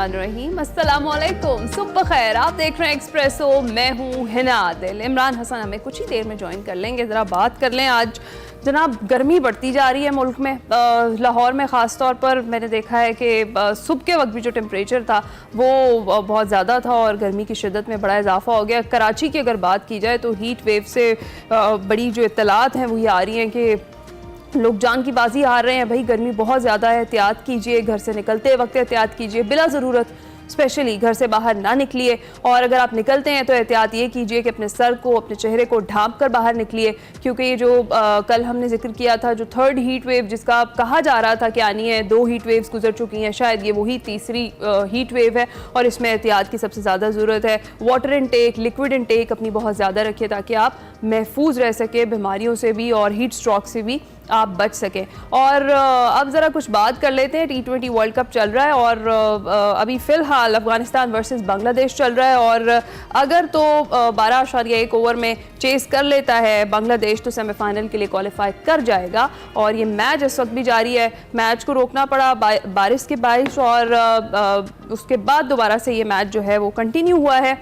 बिस्मिल्लाहिर्रहमानिर्रहीम। अस्सलाम वालेकुम, सुबह खैर। आप देख रहे हैं एक्सप्रेसो, मैं हूँ हिना आदिल। इमरान हसन हमें कुछ ही देर में ज्वाइन कर लेंगे। ज़रा बात कर लें आज जनाब, गर्मी बढ़ती जा रही है मुल्क में। लाहौर में ख़ास तौर पर मैंने देखा है कि सुबह के वक्त भी जो टेम्परेचर था वो बहुत ज़्यादा था और गर्मी की शिद्दत में बड़ा इजाफा हो गया। कराची की अगर बात की जाए तो हीट वेव से बड़ी जो इत्तलात हैं वो ये आ रही हैं कि लोग जान की बाजी हार रहे हैं। भाई गर्मी बहुत ज़्यादा है, एहतियात कीजिए, घर से निकलते वक्त एहतियात कीजिए, बिला ज़रूरत स्पेशली घर से बाहर ना निकलिए। और अगर आप निकलते हैं तो एहतियात ये कीजिए कि अपने सर को, अपने चेहरे को ढांप कर बाहर निकलिए, क्योंकि ये जो कल हमने जिक्र किया था, जो थर्ड हीट वेव जिसका कहा जा रहा था कि आनी है, 2 हीट वेव्स गुजर चुकी हैं, शायद ये वही तीसरी हीट वेव है और इसमें एहतियात की सबसे ज़्यादा ज़रूरत है। वाटर इनटेक, लिक्विड इनटेक अपनी बहुत ज़्यादा रखिए ताकि आप महफूज रह सके बीमारियों से भी और हीट स्ट्रोक से भी आप बच सकें। और अब ज़रा कुछ बात कर लेते हैं। T20 वर्ल्ड कप चल रहा है और अभी फ़िलहाल अफ़गानिस्तान वर्सेस बांग्लादेश चल रहा है और अगर तो 12.1 ओवर में चेस कर लेता है बांग्लादेश तो सेमीफाइनल के लिए क्वालिफाई कर जाएगा। और ये मैच इस वक्त भी जारी है। मैच को रोकना पड़ा बारिश के बारिश और उसके बाद दोबारा से ये मैच जो है वो कंटिन्यू हुआ है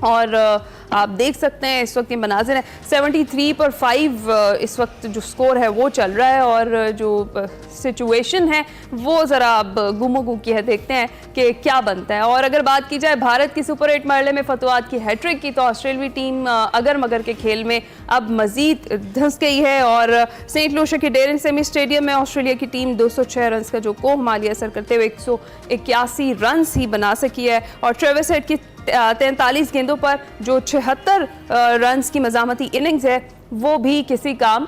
और आप देख सकते हैं इस वक्त ये मनाजिर है। 73 पर 5 इस वक्त जो स्कोर है वो चल रहा है और जो सिचुएशन है वो ज़रा अब गुमो की है। देखते हैं कि क्या बनता है। और अगर बात की जाए भारत की सुपर 8 मरले में फतवात की हैट्रिक की, तो ऑस्ट्रेलियाई टीम अगर मगर के खेल में अब मजीद धंस गई है और सेंट लूसिया के डेरेन सेमी स्टेडियम में ऑस्ट्रेलिया की टीम 206 रन का जो कोह मालिया असर करते हुए 181 रन ही बना सकी है। और ट्रेविस हेड की 43 गेंदों पर जो 76 रन्स की मज़ामती इनिंग्स है वो भी किसी काम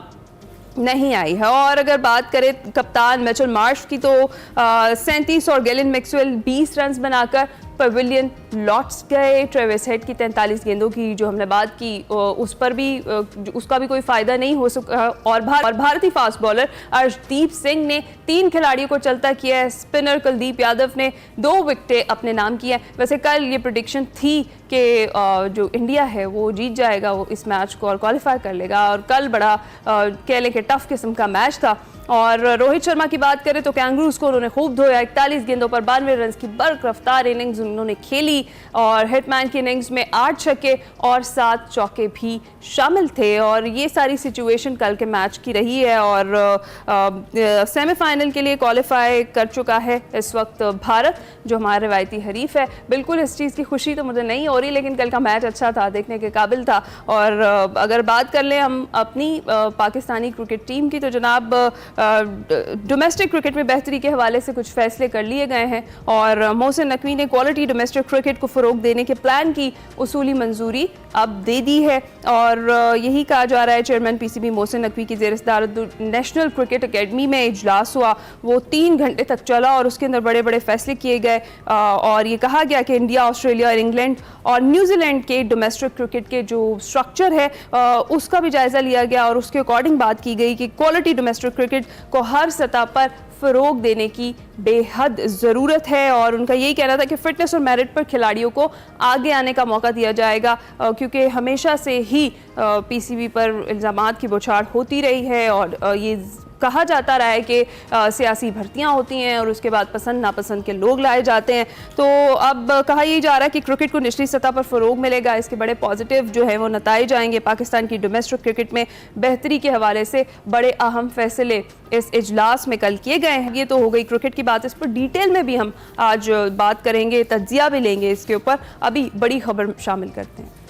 नहीं आई है। और अगर बात करें कप्तान मिचेल मार्श की तो 37 और गैलन मैक्सवेल 20 रन बनाकर पवेलियन लौट गए। ट्रेविस हेड की 43 गेंदों की जो हमने बात की उस पर भी उसका भी कोई फ़ायदा नहीं हो सका। और भारतीय फास्ट बॉलर अर्शदीप सिंह ने 3 खिलाड़ियों को चलता किया है। स्पिनर कुलदीप यादव ने 2 विकेटें अपने नाम की हैं। वैसे कल ये प्रेडिक्शन थी कि जो इंडिया है वो जीत जाएगा, वो इस मैच को और क्वालिफाई कर लेगा। और कल बड़ा कह लें कि टफ किस्म का मैच था। और रोहित शर्मा की बात करें तो कैंगरूज को उन्होंने खूब धोया। 41 गेंदों पर 92 रन की बर्क रफ्तार इनिंग्स उन्होंने खेली और हिटमैन की इनिंग्स में 8 छक्के और 7 चौके भी शामिल थे। और ये सारी सिचुएशन कल के मैच की रही है और सेमीफाइनल के लिए क्वालिफाई कर चुका है इस वक्त भारत, जो हमारा रिवायती हरीफ है। बिल्कुल इस चीज़ की खुशी तो मुझे नहीं हो रही, लेकिन कल का मैच अच्छा था, देखने के काबिल था। और अगर बात कर लें हम अपनी पाकिस्तानी क्रिकेट टीम की, तो जनाब डोमेस्टिक क्रिकेट में बेहतरी के हवाले से कुछ फैसले कर लिए गए हैं और मोहसिन नकवी ने क्वालिटी डोमेस्टिक क्रिकेट को फ़रोग देने के प्लान की उसूली मंजूरी अब दे दी है। और यही कहा जा रहा है, चेयरमैन PCB मोहसिन नकवी की ज़ेर सदारत नेशनल क्रिकेट अकेडमी में इजलास हुआ, वो 3 घंटे तक चला और उसके अंदर बड़े बड़े फैसले किए गए। और ये कहा गया कि इंडिया, ऑस्ट्रेलिया और इंग्लैंड और न्यूजीलैंड के डोमेस्टिक क्रिकेट के जो स्ट्रक्चर है उसका भी जायज़ा लिया गया और उसके अकॉर्डिंग बात की गई कि क्वालिटी डोमेस्टिक क्रिकेट को हर सतह पर फ़रोग देने की बेहद ज़रूरत है। और उनका यही कहना था कि फ़िटनेस और मेरिट पर खिलाड़ियों को आगे आने का मौका दिया जाएगा, क्योंकि हमेशा से ही PCB पर इल्ज़ामात की बौछार होती रही है और ये कहा जाता रहा है कि सियासी भर्तियां होती हैं और उसके बाद पसंद नापसंद के लोग लाए जाते हैं। तो अब कहा यही जा रहा है कि क्रिकेट को निचली सतह पर फ़रोग मिलेगा, इसके बड़े पॉजिटिव जो है वो नताइज आएंगे। पाकिस्तान की डोमेस्टिक क्रिकेट में बेहतरी के हवाले से बड़े अहम फैसले इस इजलास में कल किए गए हैं। ये तो हो गई क्रिकेट की बात, इस पर डिटेल में भी हम आज बात करेंगे, तज्जिया भी लेंगे इसके ऊपर। अभी बड़ी खबर शामिल करते हैं।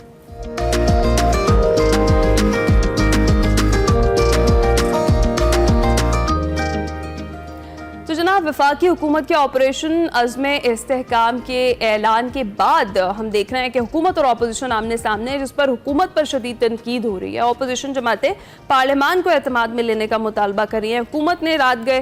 जनाब, वफाकी हुकूमत के ऑपरेशन अज़्म इस्तेहकाम के ऐलान के बाद हम देख रहे हैं कि हुकूमत और अपोजिशन आमने सामने है, जिस पर हुकूमत पर शदीद तनकीद हो रही है। अपोजिशन जमातें पार्लियामान को एतमाद में लेने का मुतालबा कर रही हैं। हुकूमत ने रात गए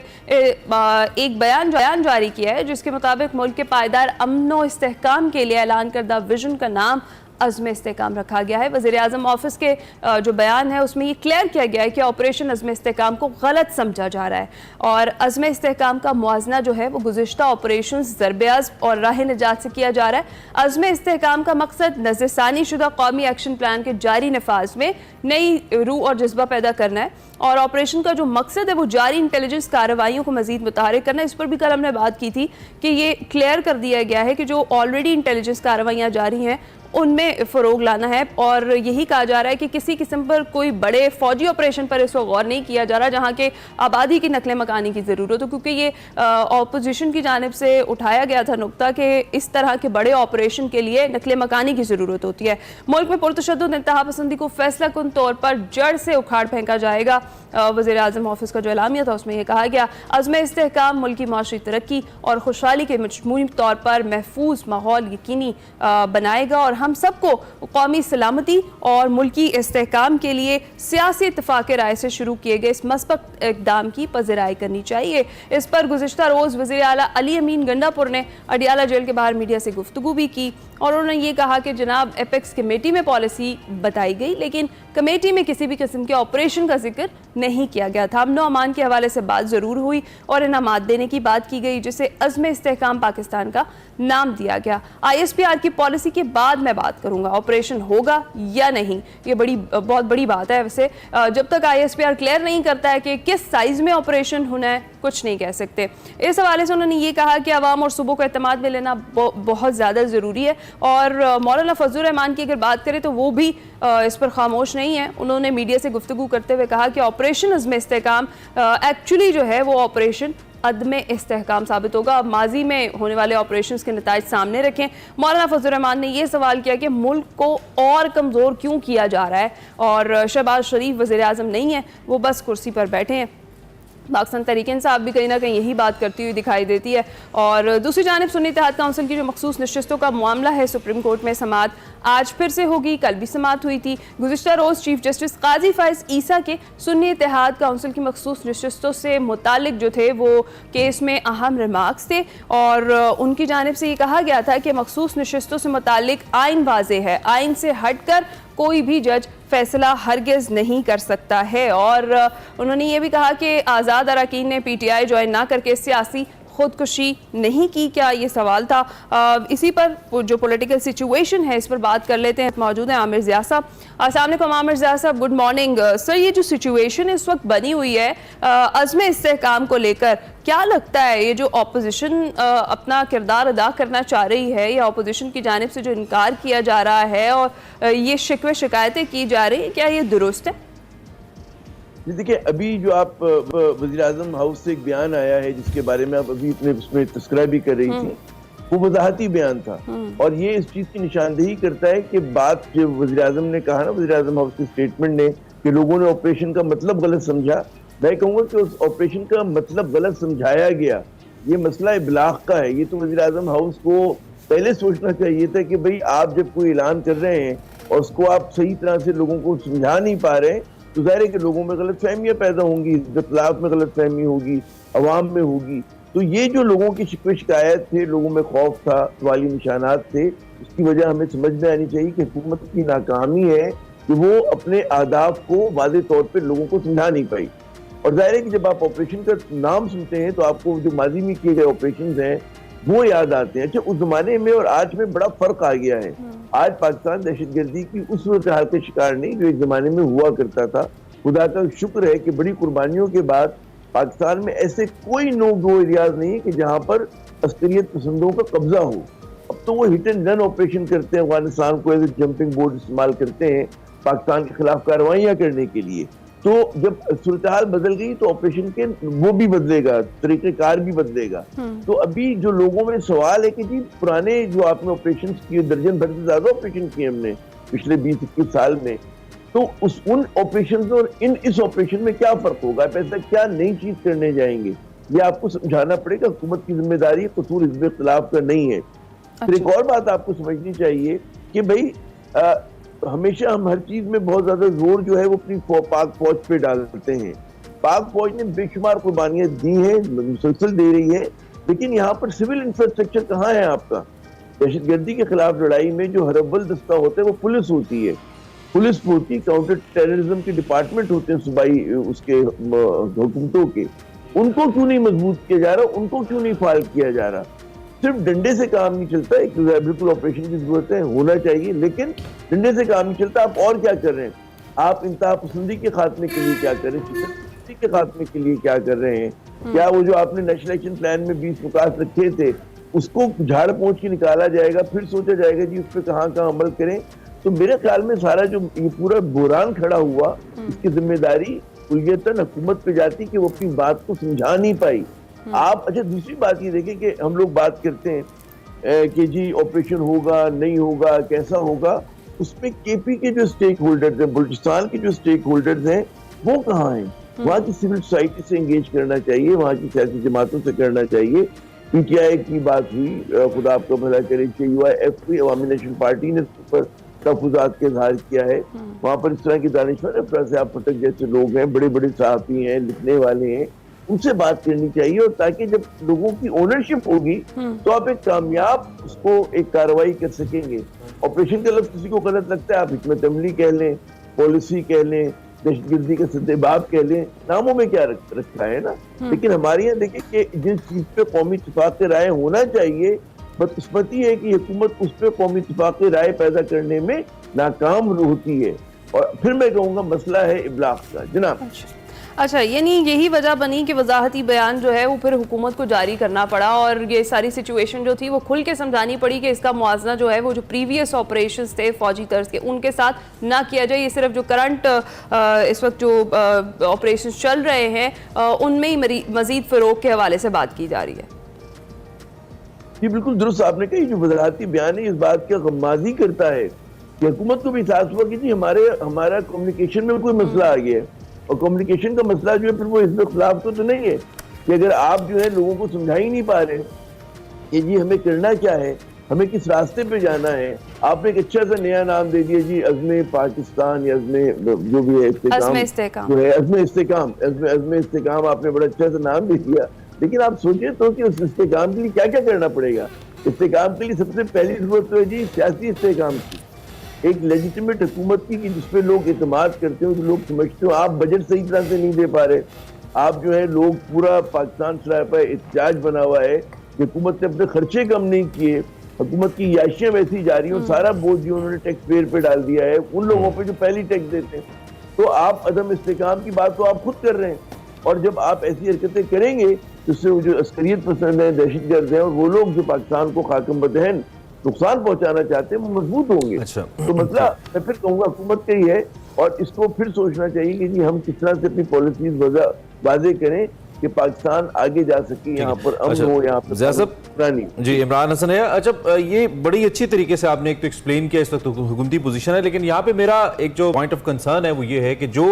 एक बयान जारी किया है जिसके मुताबिक मुल्क के पायदार अमन व इस्तेहकाम के लिए ऐलान करदा विजन का नाम अज़्म इस्तेहकाम रखा गया है। वज़ीर-ए-आज़म ऑफिस के जो बयान है उसमें ये क्लियर किया गया है कि ऑपरेशन अज़्म इस्तेहकाम को गलत समझा जा रहा है और अज़्म इस्तेहकाम का मुआजना जो है वो गुज़िश्ता ऑपरेशन ज़रब-ए-अज़्म और राह निजात से किया जा रहा है। अज़्म इस्तेहकाम का मकसद नज़रसानी शुदा कौमी एक्शन प्लान के जारी नफाज में नई रूह और जज्बा पैदा करना है और ऑपरेशन का जो मकसद है वो जारी इंटेलिजेंस कार्रवाइयों को मजीद मुतहरिक करना है। इस पर भी कल हमने बात की थी कि ये क्लियर कर दिया गया है कि जो ऑलरेडी इंटेलिजेंस कार्रवाइयाँ जारी हैं उनमें फ़रोग लाना है और यही कहा जा रहा है कि किसी किस्म पर कोई बड़े फौजी ऑपरेशन पर इस वक्त गौर नहीं किया जा रहा जहाँ के आबादी की नकल मकानी की ज़रूरत हो, क्योंकि ये अपोजिशन की जानिब से उठाया गया था नुक्ता कि इस तरह के बड़े ऑपरेशन के लिए नकल मकानी की ज़रूरत होती है। मुल्क में पुरतशद्दुद इंतहा पसंदी को फैसला कुन तौर पर जड़ से उखाड़ फेंका जाएगा। वज़ीर-ए-आज़म ऑफिस का जो एलामिया था उसमें यह कहा गया, अज़्म इस्तेहकाम मुल्की माशी तरक्की और खुशहाली के मजमूई तौर पर महफूज माहौल यकीनी बनाएगा और हम सबको कौमी सलामती और मुल्की इस्तेहकाम के लिए सियासी इत्तफाक राय से शुरू किए गए इस मस्बक इक़दाम की पज़राई करनी चाहिए। इस पर गुज़िश्ता रोज़ वज़ीर आला अली अमीन गंडापुर ने अडियाला जेल के बाहर मीडिया से गुफ्तगू भी की और उन्होंने ये कहा कि जनाब एपेक्स कमेटी में पॉलिसी बताई गई लेकिन कमेटी में किसी भी किस्म के ऑपरेशन का जिक्र नहीं किया गया था। अमन अमान के हवाले से बात ज़रूर हुई और इनामात देने की बात की गई जिसे अज़्म इस्तेहकाम पाकिस्तान का नाम दिया गया। ISPR की पॉलिसी के बाद मैं बात करूंगा ऑपरेशन होगा या नहीं, ये बहुत बड़ी बात है। वैसे जब तक ISPR क्लियर नहीं करता है कि किस साइज़ में ऑपरेशन होना है कुछ नहीं कह सकते। इस हवाले से उन्होंने ये कहा कि अवाम और सूबों को एतमाद में लेना बहुत ज़्यादा ज़रूरी है और मौलाना फजलुर रहमान की अगर बात करें तो वो भी इस पर खामोश नहीं है। उन्होंने मीडिया से गुफ्तगू करते हुए कहा कि ऑपरेशन अज़्म इस्तेहकाम एक्चुअली जो है वो ऑपरेशन अदम इस्तेहकाम साबित होगा। अब माजी में होने वाले ऑपरेशन के नताइज सामने रखें। मौलाना फजलुर रहमान ने यह सवाल किया कि मुल्क को और कमज़ोर क्यों किया जा रहा है और शहबाज शरीफ वज़ीर-ए-आज़म नहीं है, वो बस कुर्सी पर बैठे हैं। पाकिस्तान तहरीक इंसाफ भी कहीं ना कहीं यही बात करती हुई दिखाई देती है और दूसरी जानिब सुन्नी इत्तेहाद काउंसिल की जो मखसूस नशिस्तों का मामला है सुप्रीम कोर्ट में समाअत आज फिर से होगी। कल भी समाअत हुई थी। गुज़िश्ता रोज़ चीफ जस्टिस काजी फाइज ईसा के सुन्नी इत्तेहाद काउंसिल की मखसूस नशिस्तों से मुतालिक जो थे वो केस में अहम रिमार्क्स थे और उनकी जानिब से ये कहा गया था कि मखसूस नशिस्तों से मुतालिक आइन वाज़े है, आइन से हट कर कोई भी जज फैसला हरगिज़ नहीं कर सकता है और उन्होंने ये भी कहा कि आज़ाद अरकान ने PTI ज्वाइन ना करके सियासी खुदकुशी नहीं की। क्या ये सवाल था। इसी पर जो पॉलिटिकल सिचुएशन है इस पर बात कर लेते हैं। मौजूद हैं आमिर ज़िया साहब। अस्सलाम वालेकुम आमिर ज़िया साहब, गुड मॉर्निंग सर। ये जो सिचुएशन इस वक्त बनी हुई है अज़्म इस्तेहकाम को लेकर, क्या लगता है ये जो ऑपोजिशन अपना किरदार अदा करना चाह रही है या ऑपोजिशन की जानिब से जो इनकार किया जा रहा है और ये शिकवे शिकायतें की जा रही है, क्या ये दुरुस्त है? देखिए, अभी जो आप वज़ीर-ए-आज़म हाउस से एक बयान आया है जिसके बारे में आप अभी इतने उसमें तस्करा भी कर रही थी, वो वजाहती बयान था और ये इस चीज की निशानदेही करता है कि बात जो वज़ीर-ए-आज़म ने कहा ना, वज़ीर-ए-आज़म हाउस के स्टेटमेंट ने कि लोगों ने ऑपरेशन का मतलब गलत समझा, मैं कहूँगा कि उस ऑपरेशन का मतलब गलत समझाया गया, ये मसला इब्लाग का है। ये तो वज़ीर-ए-आज़म हाउस को पहले सोचना चाहिए था कि भाई आप जब कोई ऐलान कर रहे हैं और उसको आप सही तरह से लोगों को समझा नहीं पा रहे तो ज़ाहिर है कि लोगों में गलत फहमियाँ पैदा होंगी, इख्तिलाफ में गलत फहमी होगी, अवाम में होगी। तो ये जो लोगों की शिकवे शिकायत थे, लोगों में खौफ था, सवाली निशानात थे, उसकी वजह हमें समझ में आनी चाहिए कि हुकूमत की नाकामी है कि वो अपने आदाब को वाज़े तौर पर लोगों को समझा नहीं पाई। और ज़ाहिर है कि जब आप ऑपरेशन का नाम सुनते हैं तो आपको जो माजी में किए गए ऑपरेशन हैं वो याद आते हैं। अच्छा, उस जमाने में और आज में बड़ा फर्क आ गया है। आज पाकिस्तान दहशतगर्दी की उस सूरत हाल के शिकार नहीं जो एक जमाने में हुआ करता था। खुदा का शुक्र है कि बड़ी कुर्बानियों के बाद पाकिस्तान में ऐसे कोई नो गो एरियाज नहीं है कि जहाँ पर अस्करियत पसंदों का कब्जा हो। अब तो वो हिट एंड रन ऑपरेशन करते हैं, अफगानिस्तान को एज ए जंपिंग बोर्ड इस्तेमाल करते हैं पाकिस्तान के खिलाफ कार्रवाइयाँ करने के लिए। तो जब सूरत हाल बदल गई तो ऑपरेशन के वो भी बदलेगा, तरीक़ेकार भी बदलेगा। तो अभी जो लोगों में सवाल है कि जी पुराने जो आपने ऑपरेशन किए, दर्जन भर से ज्यादा ऑपरेशन किए हमने पिछले 20-21 साल में, तो उन ऑपरेशन और इस ऑपरेशन में क्या फर्क होगा, पैसा क्या नई चीज करने जाएंगे, ये आपको समझाना पड़ेगा। हुकूमत की जिम्मेदारी कसूर हिज़्ब इख्तिलाफ का नहीं है। फिर एक और बात आपको समझनी चाहिए कि भाई हमेशा हम हर चीज में बहुत ज्यादा जोर जो है वो अपनी पाक फौज पे डालते हैं। पाक फौज ने बेशुमार कुर्बानियां दी हैं, मुसलसल दे रही है, लेकिन यहाँ पर सिविल इंफ्रास्ट्रक्चर कहाँ है आपका? दहशतगर्दी के खिलाफ लड़ाई में जो हर अव्वल दस्ता होता है वो पुलिस होती है, पुलिस होती, काउंटर टेररिज्म के डिपार्टमेंट होते हैं सूबाई उसके हुकूमतों के, उनको क्यों नहीं मजबूत किया जा रहा, उनको क्यों नहीं फाल किया जा रहा। सिर्फ डंडे से काम नहीं चलता, एक बिल्कुल ऑपरेशन की जरूरत है, होना चाहिए, लेकिन डंडे से काम नहीं चलता। आप और क्या कर रहे हैं, आप इंतहा पसंदी के खात्मे के लिए क्या कर रहे हैं, शिद्दत के खात्मे के लिए क्या कर रहे हैं। क्या वो जो आपने नेशनल एक्शन प्लान में 20 नुकात रखे थे उसको झाड़ पोंछ के निकाला जाएगा, फिर सोचा जाएगा जी उस पर कहाँ अमल करें। तो मेरे ख्याल में सारा जो ये पूरा बुहरान खड़ा हुआ, इसकी जिम्मेदारी कुलियतन हुकूमत पे जाती कि वो अपनी बात को समझा नहीं पाई। आप अच्छा दूसरी बात ये देखें कि हम लोग बात करते हैं कि जी ऑपरेशन होगा नहीं होगा कैसा होगा, उसमें केपी के जो स्टेक होल्डर्स हैं, बलूचिस्तान के जो स्टेक होल्डर्स हैं वो कहाँ हैं। वहाँ की सिविल सोसाइटी से एंगेज करना चाहिए, वहाँ की सियासी जमातों से करना चाहिए। पीटीआई की बात हुई, खुदा आपका भला करे, यूआईएफ हुई, अवामी नेशनल पार्टी ने पर तहफुजात के इजहार किया है। वहाँ पर इस तरह के दानिशवर अफराज़ फटक जैसे लोग हैं, बड़े बड़े सहाफ़ी हैं, लिखने वाले हैं, उनसे बात करनी चाहिए। और ताकि जब लोगों की ओनरशिप होगी तो आप एक कामयाब उसको एक कार्रवाई कर सकेंगे। ऑपरेशन का लफ्ज़ किसी को गलत लगता है, आप हिकमत अमली कह लें, पॉलिसी कह लें, दहशतगर्दी का सद्देबाब कह लें, नामों में क्या रखा है ना। लेकिन हमारे यहाँ देखिए कि जिस चीज पे कौमी इत्तेफाक राय होना चाहिए, बदकिस्मती है कि हुकूमत उस पे कौमी इत्तेफाक राय पैदा करने में नाकाम होती है। और फिर मैं कहूँगा मसला है इबलाग का। जनाब अच्छा, यानी यही वजह बनी कि वजाहती बयान जो है वो फिर हुकूमत को जारी करना पड़ा और ये सारी सिचुएशन जो थी वो खुल के समझानी पड़ी कि इसका मुआवजा जो है वो जो प्रीवियस ऑपरेशंस थे फौजी तर्ज के उनके साथ ना किया जाए। ये सिर्फ जो करंट इस वक्त जो ऑपरेशंस चल रहे हैं उनमें ही मजीद फ़रोग के हवाले से बात की जा रही है। ये बिल्कुल दुरुस्त आपने कही, जो वजाहती बयान है इस बात का गम्माजी करता है कि हुकूमत को भी एहसास हुआ कि जी हमारा कम्युनिकेशन में कोई मसला आ गया है। और कम्युनिकेशन का मसला जो है फिर वो इसमें खिलाफ तो नहीं है कि अगर आप जो है लोगों को समझा ही नहीं पा रहे कि जी हमें करना क्या है, हमें किस रास्ते पे जाना है। आपने एक अच्छा सा नया नाम दे दिया जी, अज़्म पाकिस्तान या जो भी है इस्तेकाम जो है, अज़्म इस्तेकाम आपने बड़ा अच्छा सा नाम दे दिया। लेकिन आप सोचिए तो कि उस इस्तेकाम के लिए क्या क्या करना पड़ेगा। इस्तेकाम के लिए सबसे पहली जरूरत तो है जी सियासी इस्तेकाम की, एक लेजिटिमेट हुकूमत की जिसपे लोग एतमाद करते हो, तो लोग समझते हो। आप बजट सही तरह से नहीं दे पा रहे, आप जो है लोग पूरा पाकिस्तान सरापा एहतजाज बना हुआ है कि हुकूमत ने अपने खर्चे कम नहीं किए, हुकूमत की याशियां वैसी जा रही हो, सारा बोझ जो उन्होंने टैक्स पेयर पे डाल दिया है उन लोगों पे जो पहली टैक्स देते हैं। तो आप अदम इस्तेकाम की बात तो आप खुद कर रहे हैं। और जब आप ऐसी हरकतें करेंगे तो उससे वो जो अस्करियत पसंद है, दहशतगर्द है और वो लोग जो पाकिस्तान को खाकम बदहन नुकसान पहुंचाना चाहते हैं वो मजबूत होंगे। अच्छा। तो मसला मैं फिर कहूंगा हुकूमत का ही है और इसको फिर सोचना चाहिए कि जी हम किस तरह से अपनी पॉलिसीज वाज़े करें कि पाकिस्तान आगे जा सके, यहाँ पर अमन हो, यहाँ पर जी। इमरान हसन है। अच्छा, ये बड़ी अच्छी तरीके से आपने एक तो एक्सप्लेन किया इस वक्त हुकूमती पोजीशन है, लेकिन यहाँ पे मेरा एक जो पॉइंट ऑफ कंसर्न है वो ये है कि जो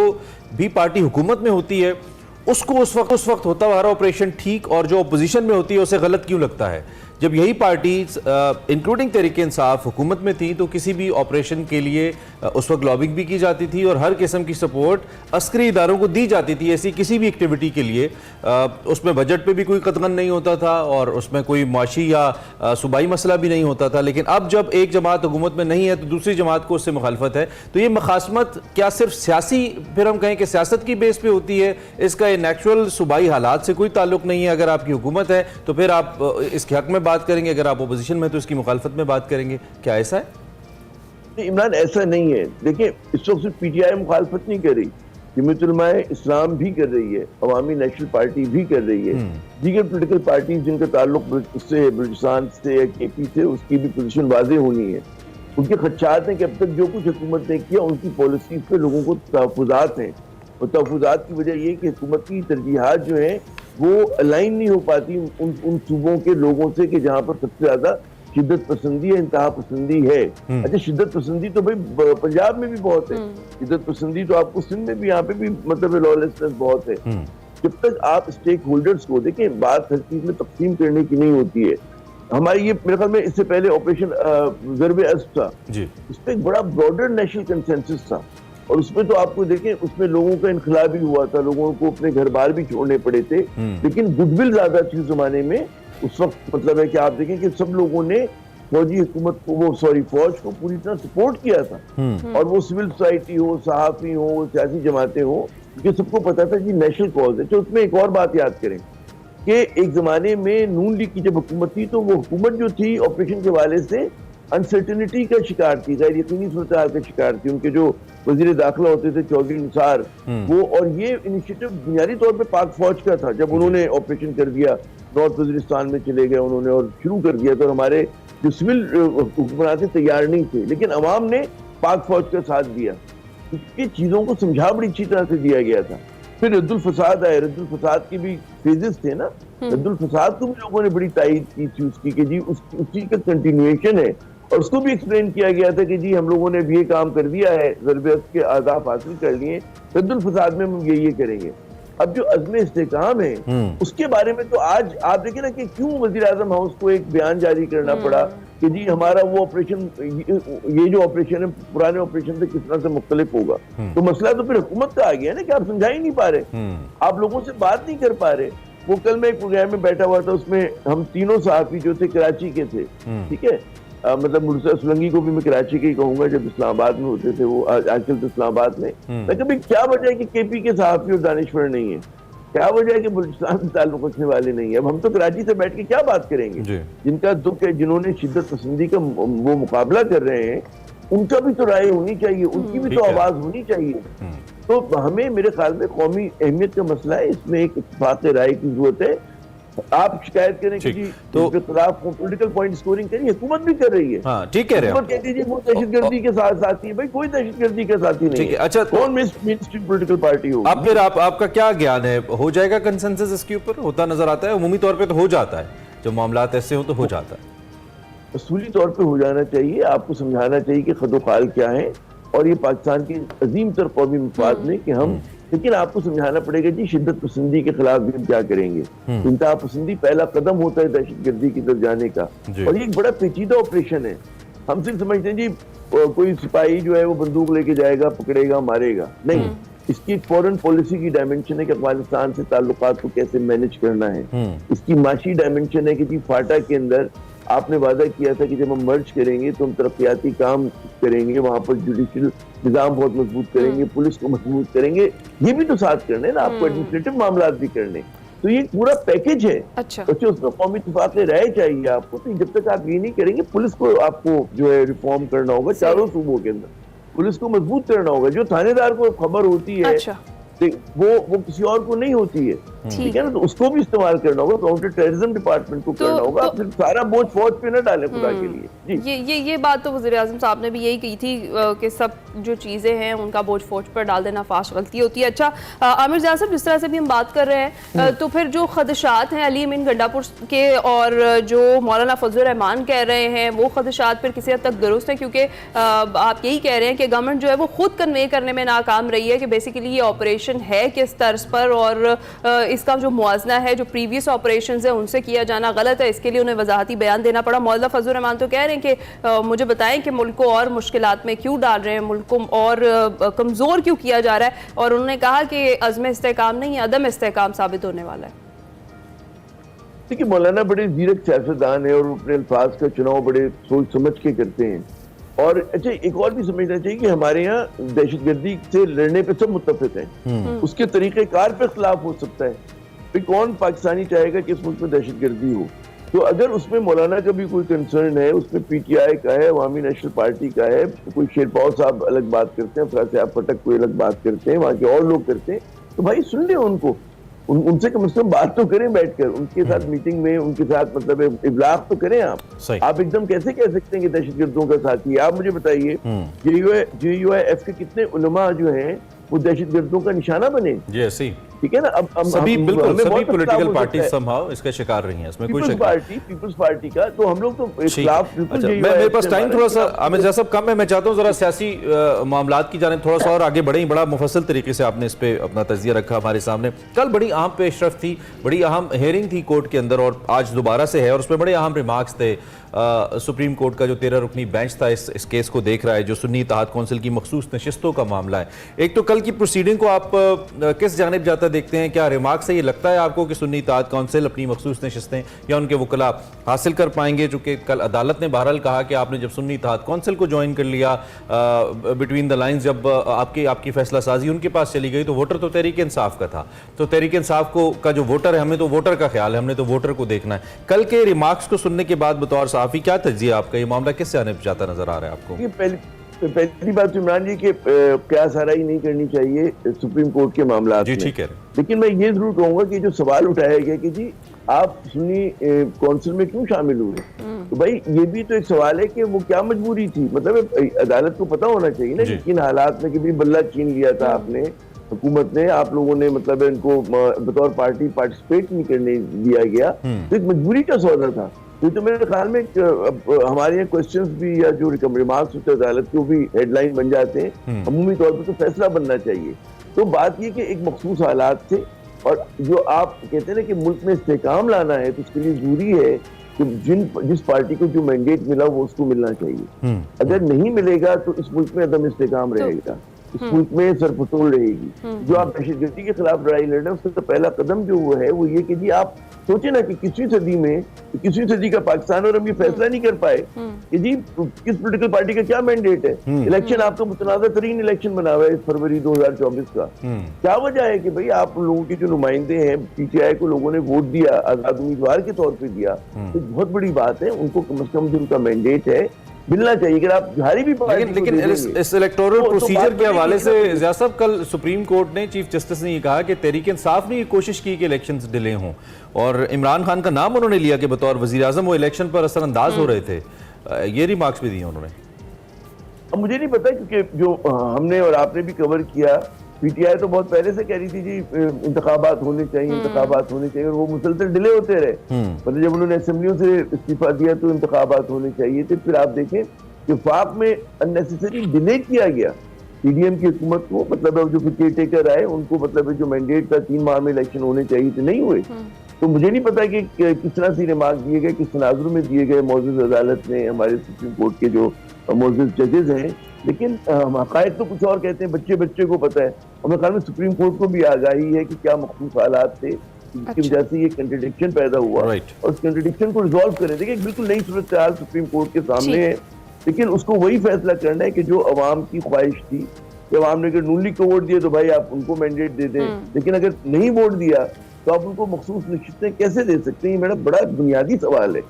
भी पार्टी हुकूमत में होती है उसको उस वक्त होता हुआ ऑपरेशन ठीक और जो अपोजिशन में होती है उसे गलत क्यों लगता है। जब यही पार्टी इंक्लूडिंग तहरीक इंसाफ हुकूमत में थी तो किसी भी ऑपरेशन के लिए उस वक्त लॉबिंग भी की जाती थी और हर किस्म की सपोर्ट अस्करी इदारों को दी जाती थी। ऐसी किसी भी एक्टिविटी के लिए उसमें बजट पे भी कोई कतगन नहीं होता था और उसमें कोई माशी या सूबाई मसला भी नहीं होता था। लेकिन अब जब एक जमात हुकूमत में नहीं है तो दूसरी जमात को उससे मुखालफत है, तो ये मुखासमत क्या सिर्फ सियासी, फिर हम कहें कि सियासत की बेस पे होती है, इसका नेचुरल सूबाई हालात से कोई ताल्लुक नहीं है। अगर आपकी हुकूमत है तो फिर आप इसके हक में बात करेंगे, अगर आप अपोजिशन में तो इसकी मुखालफत में बात करेंगे, क्या ऐसा है? इमरान ऐसा नहीं है। देखिए इस वक्त सिर्फ पीटीआई मुखालफत नहीं कर रही, जमीयत उलमाए इस्लाम भी कर रही है, अवामी नेशनल पार्टी भी कर रही है, दीगर पोलिटिकल पार्टी जिनका ताल्लुक उससे बलूचिस्तान से या केपी से, उसकी भी पोजीशन वाज़ेह होनी है। उनके खदशात हैं कि अब तक जो कुछ हुकूमत ने किया उनकी पॉलिसी पे लोगों को तहफ़्फ़ुज़ात हैं और तहफ़्फ़ुज़ात की वजह ये कि हुकूमत की तरजीहात जो है वो अलाइन नहीं हो पाती उन सूबों के लोगों से कि जहाँ पर सबसे ज्यादा शिद्दत पसंदी है, इंतहा पसंदी है। अच्छा, शिद्दत पसंदी तो भाई पंजाब में भी बहुत है, शिद्दत पसंदी तो आपको सिंध में भी, यहाँ पे भी मतलब लॉलेसनेस बहुत है। जब तक आप स्टेक होल्डर्स को देखें, बात हर चीज में तकसीम करने की नहीं होती है। हमारी ये मेरे ख्याल में इससे पहले ऑपरेशन ज़र्ब अस्ब था, उसमें एक बड़ा ब्रॉडर नेशनल कंसेंसस था और उसमें तो आपको देखें उसमें लोगों का इनखिलाफ भी हुआ था, लोगों को अपने घर बार भी छोड़ने पड़े थे, लेकिन गुडविल ज्यादा थी उस जमाने में। उस वक्त मतलब है कि आप देखें कि सब लोगों ने फौजी हुकूमत को फौज को पूरी तरह सपोर्ट किया था। और वो सिविल सोसाइटी हो, सहाफी हो, सियासी जमातें हो, क्योंकि सबको पता था कि नेशनल कॉज है। तो उसमें एक और बात याद करें कि एक जमाने में नून लीग की जब हुकूमत थी तो वो हुकूमत जो थी ऑपरेशन के हवाले से अनसर्टेनिटी का शिकार थी, गैर यकीनी सूरत हाल का शिकार थी। उनके जो वजीर दाखिला होते थे चौधरी निसार, वो, और ये इनिशिएटिव बुनियादी तौर पे पाक फौज का था। जब उन्होंने ऑपरेशन कर दिया, नॉर्थ वजीरिस्तान में चले गए उन्होंने और शुरू कर दिया, तो हमारे जो सिविल हुक्मरान थे तैयार नहीं थे, लेकिन अवाम ने पाक फौज का साथ दिया, क्योंकि चीजों को समझा बड़ी अच्छी तरह से दिया गया था। फिर रद्दुल फसाद आए, रद्दुल फसाद के भी फेजेस थे ना, रद्दुल फसाद को भी लोगों ने बड़ी तायद की थी उसकी कि जी उसी का कंटिन्यूएशन है, और उसको भी एक्सप्लेन किया गया था कि जी हम लोगों ने भी ये काम कर दिया है, ज़रबत के आदाब हासिल कर लिए, रद्दुल फसाद में हम ये करेंगे। अब जो अज़्म इस्तेकाम है उसके बारे में तो आज आप देखें ना कि क्यों वज़ीर आज़म हाउस को एक बयान जारी करना पड़ा कि जी हमारा वो ऑपरेशन, ये जो ऑपरेशन है पुराने ऑपरेशन से किस तरह से मुख्तलिफ होगा। तो मसला तो फिर हुकूमत का आ गया ना कि आप समझा ही नहीं पा रहे, आप लोगों से बात नहीं कर पा रहे। वो कल मैं एक प्रोग्राम में बैठा हुआ था, उसमें हम तीनों सहाफी जो थे कराची के थे, ठीक है, मतलब मुर्तज़ा सुलंगी को भी मैं कराची के ही कहूंगा, जब इस्लामाबाद में होते थे वो, आजकल तो इस्लामाबाद में। मैं कभी क्या वजह है कि केपी के सहाफी और दानिश्वर नहीं है, क्या वजह है कि बलूचिस्तान से ताल्लुक रखने वाले नहीं है। अब हम तो कराची से बैठ के क्या बात करेंगे, जिनका दुख है, जिन्होंने शिद्दत पसंदी का वो मुकाबला कर रहे हैं, उनका भी तो राय होनी चाहिए, उनकी भी तो आवाज होनी चाहिए। तो हमें, मेरे ख्याल में कौमी अहमियत का मसला है, इसमें एक इत्तेफाक राय की जरूरत है। आप शिकायत करें कि जी तो खिलाफ पॉलिटिकल पॉइंट स्कोरिंग करिए, हुकूमत भी कर रही है। हाँ, ठीक कह रहे हैं, कहती है वो दहशतगर्दी के साथ साथी है। भाई कोई दहशतगर्दी के साथी नहीं है। अच्छा, कौन मेनस्ट्रीम पॉलिटिकल पार्टी होगी? अब फिर आपका क्या ज्ञान है, हो जाएगा कंसेंसस इसके ऊपर? होता नजर आता है उमूमी तौर पे तो हो जाता है, जब मामलात ऐसे हो तो हो जाता है। असूली तौर पे हो जाना चाहिए, आपको समझाना चाहिए कि खदोखाल क्या है, और ये पाकिस्तान की अजीम तर कौमी मफाद में कि हम, लेकिन आपको समझाना पड़ेगा जी शिद्दत पसंदी के खिलाफ भी हम क्या करेंगे। इंतहा पसंदी पहला कदम होता है दहशतगर्दी की तरफ जाने का, और ये एक बड़ा पेचीदा ऑपरेशन है। हम सिर्फ समझते हैं जी कोई सिपाही जो है वो बंदूक लेके जाएगा, पकड़ेगा, मारेगा, नहीं। इसकी एक फॉरेन पॉलिसी की डायमेंशन है कि अफगानिस्तान से ताल्लुकात को कैसे मैनेज करना है। इसकी माशी डायमेंशन है कि जी फाटा के अंदर आपने वादा किया था कि जब हम मर्ज करेंगे तो हम तरक्याती काम करेंगे, वहां पर जुडिशियल निजाम बहुत मजबूत करेंगे, पुलिस को मजबूत करेंगे, ये भी तो साथ करने ना, आपको एडमिनिस्ट्रेटिव मामला भी करने। तो ये पूरा पैकेज है। अच्छा, उसमें कौमी इत्तेफाक राय चाहिए आपको। तो जब तक आप ये नहीं करेंगे, पुलिस को आपको जो है रिफॉर्म करना होगा, चारों सूबों के अंदर पुलिस को मजबूत करना होगा। जो थानेदार को खबर होती है, अच्छा, वो किसी और को नहीं होती है, ठीक है ना, तो उसको भी इस्तेमाल करना होगा, काउंटर टेररिज्म डिपार्टमेंट को करना होगा। फिर सारा बोझ फौज पे न डालें खुदा के लिए। जी, ये बात तो वज़ीर आज़म साहब ने भी यही कही थी कि सब जो चीज़ें हैं उनका बोझ फौज पर डाल देना फास्ट गलती होती है। अच्छा आमिर ज़िया साहब, जिस तरह से भी हम बात कर रहे हैं, तो फिर जो खदशात हैं अली अमीन गंडापुर के और जो मौलाना फजलुर रहमान कह रहे हैं, वो खदशात फिर किसी हद तक दुरुस्त हैं, क्योंकि आप यही कह रहे हैं कि गवर्नमेंट जो है वो खुद कन्वे करने में नाकाम रही है कि बेसिकली ये ऑपरेशन है किस तर्ज पर, और इसका जो मुआजना है जो प्रीवियस ऑपरेशंस है उनसे किया जाना गलत है, इसके लिए उन्हें वजाहती बयान देना पड़ा। मौलाना फजलुर रहमान तो कह रहे हैं कि मुझे बताएं कि मुल्क को और मुश्किलात में क्यों डाल रहे हैं, मुल्क को और कमज़ोर क्यों किया जा रहा है, और उन्होंने कहा कि अज़्म इस्तेहकाम नहीं, अदम इस्तेहकाम साबित होने वाला है। देखिए, मौलाना बड़े जीरक सियासतदान है और अपने अल्फाज का चुनाव बड़े सोच समझ के करते हैं। और अच्छा, एक और भी समझना चाहिए कि हमारे यहाँ दहशतगर्दी से लड़ने पे सब मुत्तफिक हैं, उसके तरीक़ेकार पे खिलाफ हो सकता है। फिर कौन पाकिस्तानी चाहेगा कि इस मुल्क में दहशतगर्दी हो? तो अगर उसमें मौलाना का भी कोई कंसर्न है, उसमें PTI का है, अवामी नेशनल पार्टी का है, कोई शेरपाव साहब अलग बात करते हैं, फराज साहब फटक कोई अलग बात करते हैं, वहाँ के और लोग करते हैं, तो भाई सुन ले उनको, उनसे कम से कम बात तो करें बैठकर, उनके साथ मीटिंग में, उनके साथ मतलब इब्लाग तो करें आप एकदम कैसे कह सकते हैं कि दहशतगर्दों का साथी? आप मुझे बताइए, JUIF के कितने उलमा जो हैं वो दहशतगर्दों का निशाना बने? जी ऐसी, ठीक है ना। अब सभी बिल्कुल सभी पॉलिटिकल पार्टी समहाउ इसका शिकार रही हैं, इसमें कोई शक नहीं। पीपल्स पार्टी का तो हम लोग तो खिलाफ बिल्कुल। अच्छा, मेरे पास टाइम थोड़ा सा आमिर ज़िया साहब कम है, मैं चाहता हूँ जरा सियासी मामलात की जानिब थोड़ा सा और आगे बढ़ें। बड़ा मुफस्सल तरीके से आपने इस पे अपना तज्जिया रखा हमारे सामने। कल बड़ी अहम पेशरफ थी, बड़ी अहम हेयरिंग थी कोर्ट के अंदर, और आज दोबारा से है, और उसमें बड़े अहम रिमार्क्स थे। सुप्रीम कोर्ट का जो 13 रुकनी बेंच था इस केस को देख रहा है, जो सुन्नी इत्तेहाद कौंसिल की मखसूस नशिस्तों का मामला है। एक तो कल की प्रोसीडिंग को आप किस जानिब जाता देखते हैं, क्या रिमार्क से ये लगता है आपको कि सुन्नी इत्तेहाद काउंसिल अपनी मखसूस नशिस्तें या उनके वकला हासिल कर पाएंगे? चूँकि कल अदालत ने बहरहाल कहा कि आपने जब सुन्नी इत्तेहाद काउंसिल को ज्वाइन कर लिया, बिटवीन द लाइन्स जब आपकी फैसला साजी उनके पास चली गई, तो वोटर तो तहरीक इंसाफ का था, तो तहरीक इंसाफ का जो वोटर है, हमें तो वोटर का ख्याल है, हमने तो वोटर को देखना है। कल के रिमार्क्स को सुनने के बाद बतौर सहाफ़ी क्या तज्जिया आपका, ये मामला किससे आने जाता नजर आ रहा है आपको? पहली बात इमरान जी की क्या सराही नहीं करनी चाहिए सुप्रीम कोर्ट के मामला जी, ठीक है, लेकिन मैं ये जरूर कहूंगा कि जो सवाल उठाया गया कि जी आप सुन्नी काउंसिल में क्यों शामिल हुए, तो भाई ये भी तो एक सवाल है कि वो क्या मजबूरी थी। मतलब अदालत को पता होना चाहिए ना कि किन हालात में कि भाई बल्ला छीन लिया था आपने, हुकूमत ने, आप लोगों ने मतलब इनको बतौर पार्टी पार्टिसिपेट नहीं करने दिया गया, तो एक मजबूरी का सौदा था। तो मेरे ख्याल में हमारे यहाँ क्वेश्चंस भी या जो रिमार्क्स होते हैं अदालत के, वो भी हेडलाइन बन जाते हैं, अमूमी तौर पर तो फैसला बनना चाहिए। तो बात ये कि एक मखसूस हालात थे, और जो आप कहते हैं ना कि मुल्क में इस्तेहकाम लाना है, तो उसके लिए जरूरी है कि जिस पार्टी को जो मैंडेट मिला वो उसको मिलना चाहिए। अगर नहीं मिलेगा तो इस मुल्क में अदम इस्तेहकाम रहेगा, इस मुल्क में सरपतोल रहेगी। जो आप दहशतगर्दी के खिलाफ लड़ाई लड़ रहे हैं, उसका तो पहला कदम जो वो है वो ये कि जी आप सोचे ना कि 21वीं सदी का पाकिस्तान, और हम ये फैसला नहीं कर पाए कि जी किस पॉलिटिकल पार्टी का क्या मैंडेट है। इलेक्शन आपका मुतनाज़ा तरीन इलेक्शन बना हुआ है इस फरवरी 2024 का। क्या वजह है कि भाई आप लोगों के जो नुमाइंदे हैं, पीटीआई को लोगों ने वोट दिया, आजाद उम्मीदवार के तौर पर दिया, तो बहुत बड़ी बात है, उनको कम से कम जो उनका मैंडेट है मिलना चाहिए। अगर आप हारी भी लेकिन इस इलेक्टोरल प्रोसीजर के हवाले से ज़िया साहब, कल सुप्रीम कोर्ट ने, चीफ जस्टिस ने ये कहा कि तहरीक इंसाफ ने ये कोशिश की कि इलेक्शंस डिले हों, और इमरान खान का नाम उन्होंने लिया कि बतौर वजीर आजम वो इलेक्शन पर असरअंदाज हो रहे थे। ये रिमार्क्स भी दिए उन्होंने। अब मुझे नहीं पता, क्योंकि जो हमने और आपने भी कवर किया, पीटीआई तो बहुत पहले से कह रही थी जी इंतखाबात होने चाहिए, इंतखाबात होने चाहिए, और वो मुसलसल डिले होते रहे। मतलब जब उन्होंने असेंबलियों से इस्तीफा दिया तो इंतखाबात होने चाहिए थे। फिर आप देखें कि वफाक में अननेसेसरी डिले किया गया पीडीएम की हुकूमत को, मतलब जो केयर टेकर आए उनको, मतलब जो मैंडेट था 3 माह में इलेक्शन होने चाहिए थे, नहीं हुए। तो मुझे नहीं पता कि किस तरह से रिमार्क दिए गए, किस तनाजुर में दिए गए मौजूद अदालत ने, हमारे सुप्रीम कोर्ट के जो मौजूद जजेज हैं, लेकिन हकायक तो कुछ और कहते हैं, बच्चे बच्चे को पता है। और मेरे ख्याल में सुप्रीम कोर्ट को भी आगाही है कि क्या मखसूस हालात थे जिसकी वजह से ये कंट्रडिक्शन पैदा हुआ, और उस कंट्रडिक्शन को रिजॉल्व करें। देखिए बिल्कुल नई सूरत हाल सुप्रीम कोर्ट के सामने है, लेकिन उसको वही फैसला करना है कि जो अवाम की ख्वाहिश थी, कि अवाम ने अगर नून लीग को वोट दिया तो भाई आप उनको मैंडेट दे दें, लेकिन अगर नहीं वोट दिया तो आप उनको मखसूस नशिस्तें कैसे दे सकते हैं? मेरा बड़ा बुनियादी सवाल है।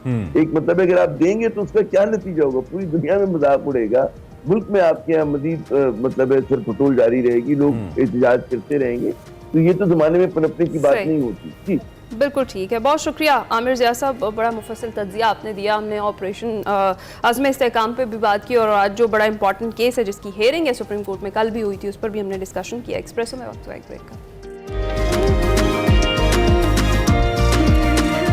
एक मतलब अगर आप देंगे तो उसका क्या नतीजा होगा? पूरी दुनिया में मजाक उड़ेगा, मुल्क में आपके यहाँ मजीद मतलब सरपटोल जारी रहेगी, लोग एहतजाज करते रहेंगे, तो ये तो जमाने में पनपने की बात नहीं होती। जी बिल्कुल ठीक है, बहुत शुक्रिया आमिर ज़िया साहब, बड़ा मुफस्सिल तज्ज़िया आपने दिया। हमने ऑपरेशन अज़्म इस्तेहकाम पे भी बात की, और आज जो बड़ा इंपॉर्टेंट केस है जिसकी हेयरिंग है सुप्रीम कोर्ट में कल भी हुई थी, उस पर भी हमने डिस्कशन किया। एक्सप्रेसो में वक्त एक ब्रेक का।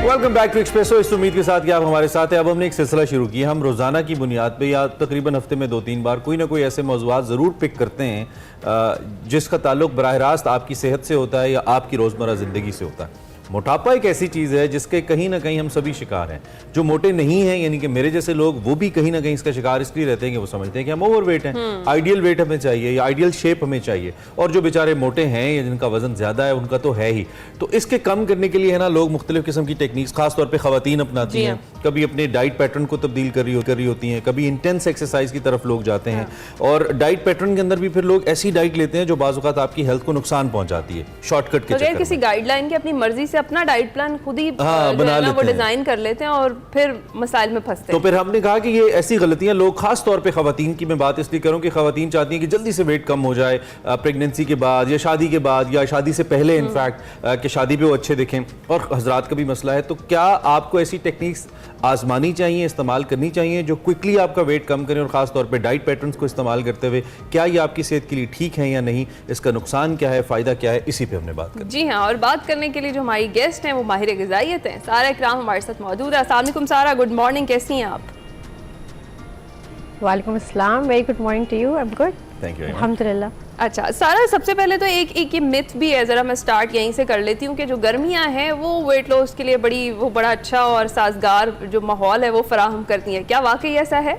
Welcome back to Expresso. इस उम्मीद के साथ कि आप हमारे साथ हैं। अब हमने एक सिलसिला शुरू किया, हम रोज़ाना की बुनियाद पे या तकरीबन हफ्ते में 2-3 बार कोई ना कोई ऐसे मौज़ूआत ज़रूर पिक करते हैं जिसका ताल्लुक बराह रास्त आपकी सेहत से होता है या आपकी रोज़मर्रा ज़िंदगी से होता है। मोटापा एक ऐसी चीज़ है जिसके कहीं ना कहीं हम सभी शिकार हैं। जो मोटे नहीं हैं, यानी कि मेरे जैसे लोग, वो भी कहीं ना कहीं इसका शिकार इसलिए रहते हैं कि वो समझते हैं कि हम ओवरवेट हैं, आइडियल वेट हमें चाहिए या आइडियल शेप हमें चाहिए, और जो बेचारे मोटे हैं या जिनका वजन ज़्यादा है उनका तो है ही। तो इसके कम करने के लिए है ना, लोग मुख्तलिफ किस्म की टेक्निक्स खासतौर पर ख़वातीन अपनाती हैं। कभी अपने डाइट पैटर्न को तब्दील कर रही होती हैं, कभी इंटेंस एक्सरसाइज की तरफ लोग जाते हैं, और डाइट पैटर्न के अंदर भी फिर लोग ऐसी डाइट लेते हैं जो बाज़ औक़ात आपकी हेल्थ को नुकसान पहुँचाती है शॉर्टकट के चक्कर में। किसी गाइडलाइन की अपनी मर्जी से अपना डाइट प्लान खुद ही बना लेते वो डिजाइन कर लेते हैं और फिर मसाइल में फंसते हैं। तो फिर हमने कहा कि ये ऐसी गलतियां लोग, खास तौर पे खवातीन की मैं बात इसलिए करूं कि खवातीन चाहती हैं कि जल्दी से वेट कम हो जाए प्रेगनेंसी के बाद या शादी के बाद या शादी से पहले, इनफैक्ट कि शादी पे वो अच्छे दिखें, और हजरात का भी मसला है। तो क्या आपको ऐसी टेक्निक्स आजमानी चाहिए, इस्तेमाल करनी चाहिए जो क्विकली आपका वेट कम करें, और खास तौर पे डाइट पैटर्न्स को इस्तेमाल करते हुए क्या ये आपकी सेहत के लिए ठीक है या नहीं, इसका नुकसान क्या है, फ़ायदा क्या है, इसी पे हमने बात की। जी हाँ, और बात करने के लिए जो हमारी गेस्ट हैं वो माहिर ग़िज़ाइयत हैं, सारा इकराम हमारे साथ मौजूद है। अस्सलाम वालेकुम सारा, गुड मॉर्निंग, कैसी हैं आप? वालेकुम अस्सलाम, very good morning to you, I am good, thank you, अल्हम्दुलिल्लाह। अच्छा सारा, सबसे पहले तो एक ये मिथ भी है, ज़रा मैं स्टार्ट यहीं से कर लेती हूँ कि जो गर्मियाँ हैं वो वेट लॉस के लिए वो बड़ा अच्छा और साजगार जो माहौल है वो फराहम करती हैं, क्या वाकई ऐसा है?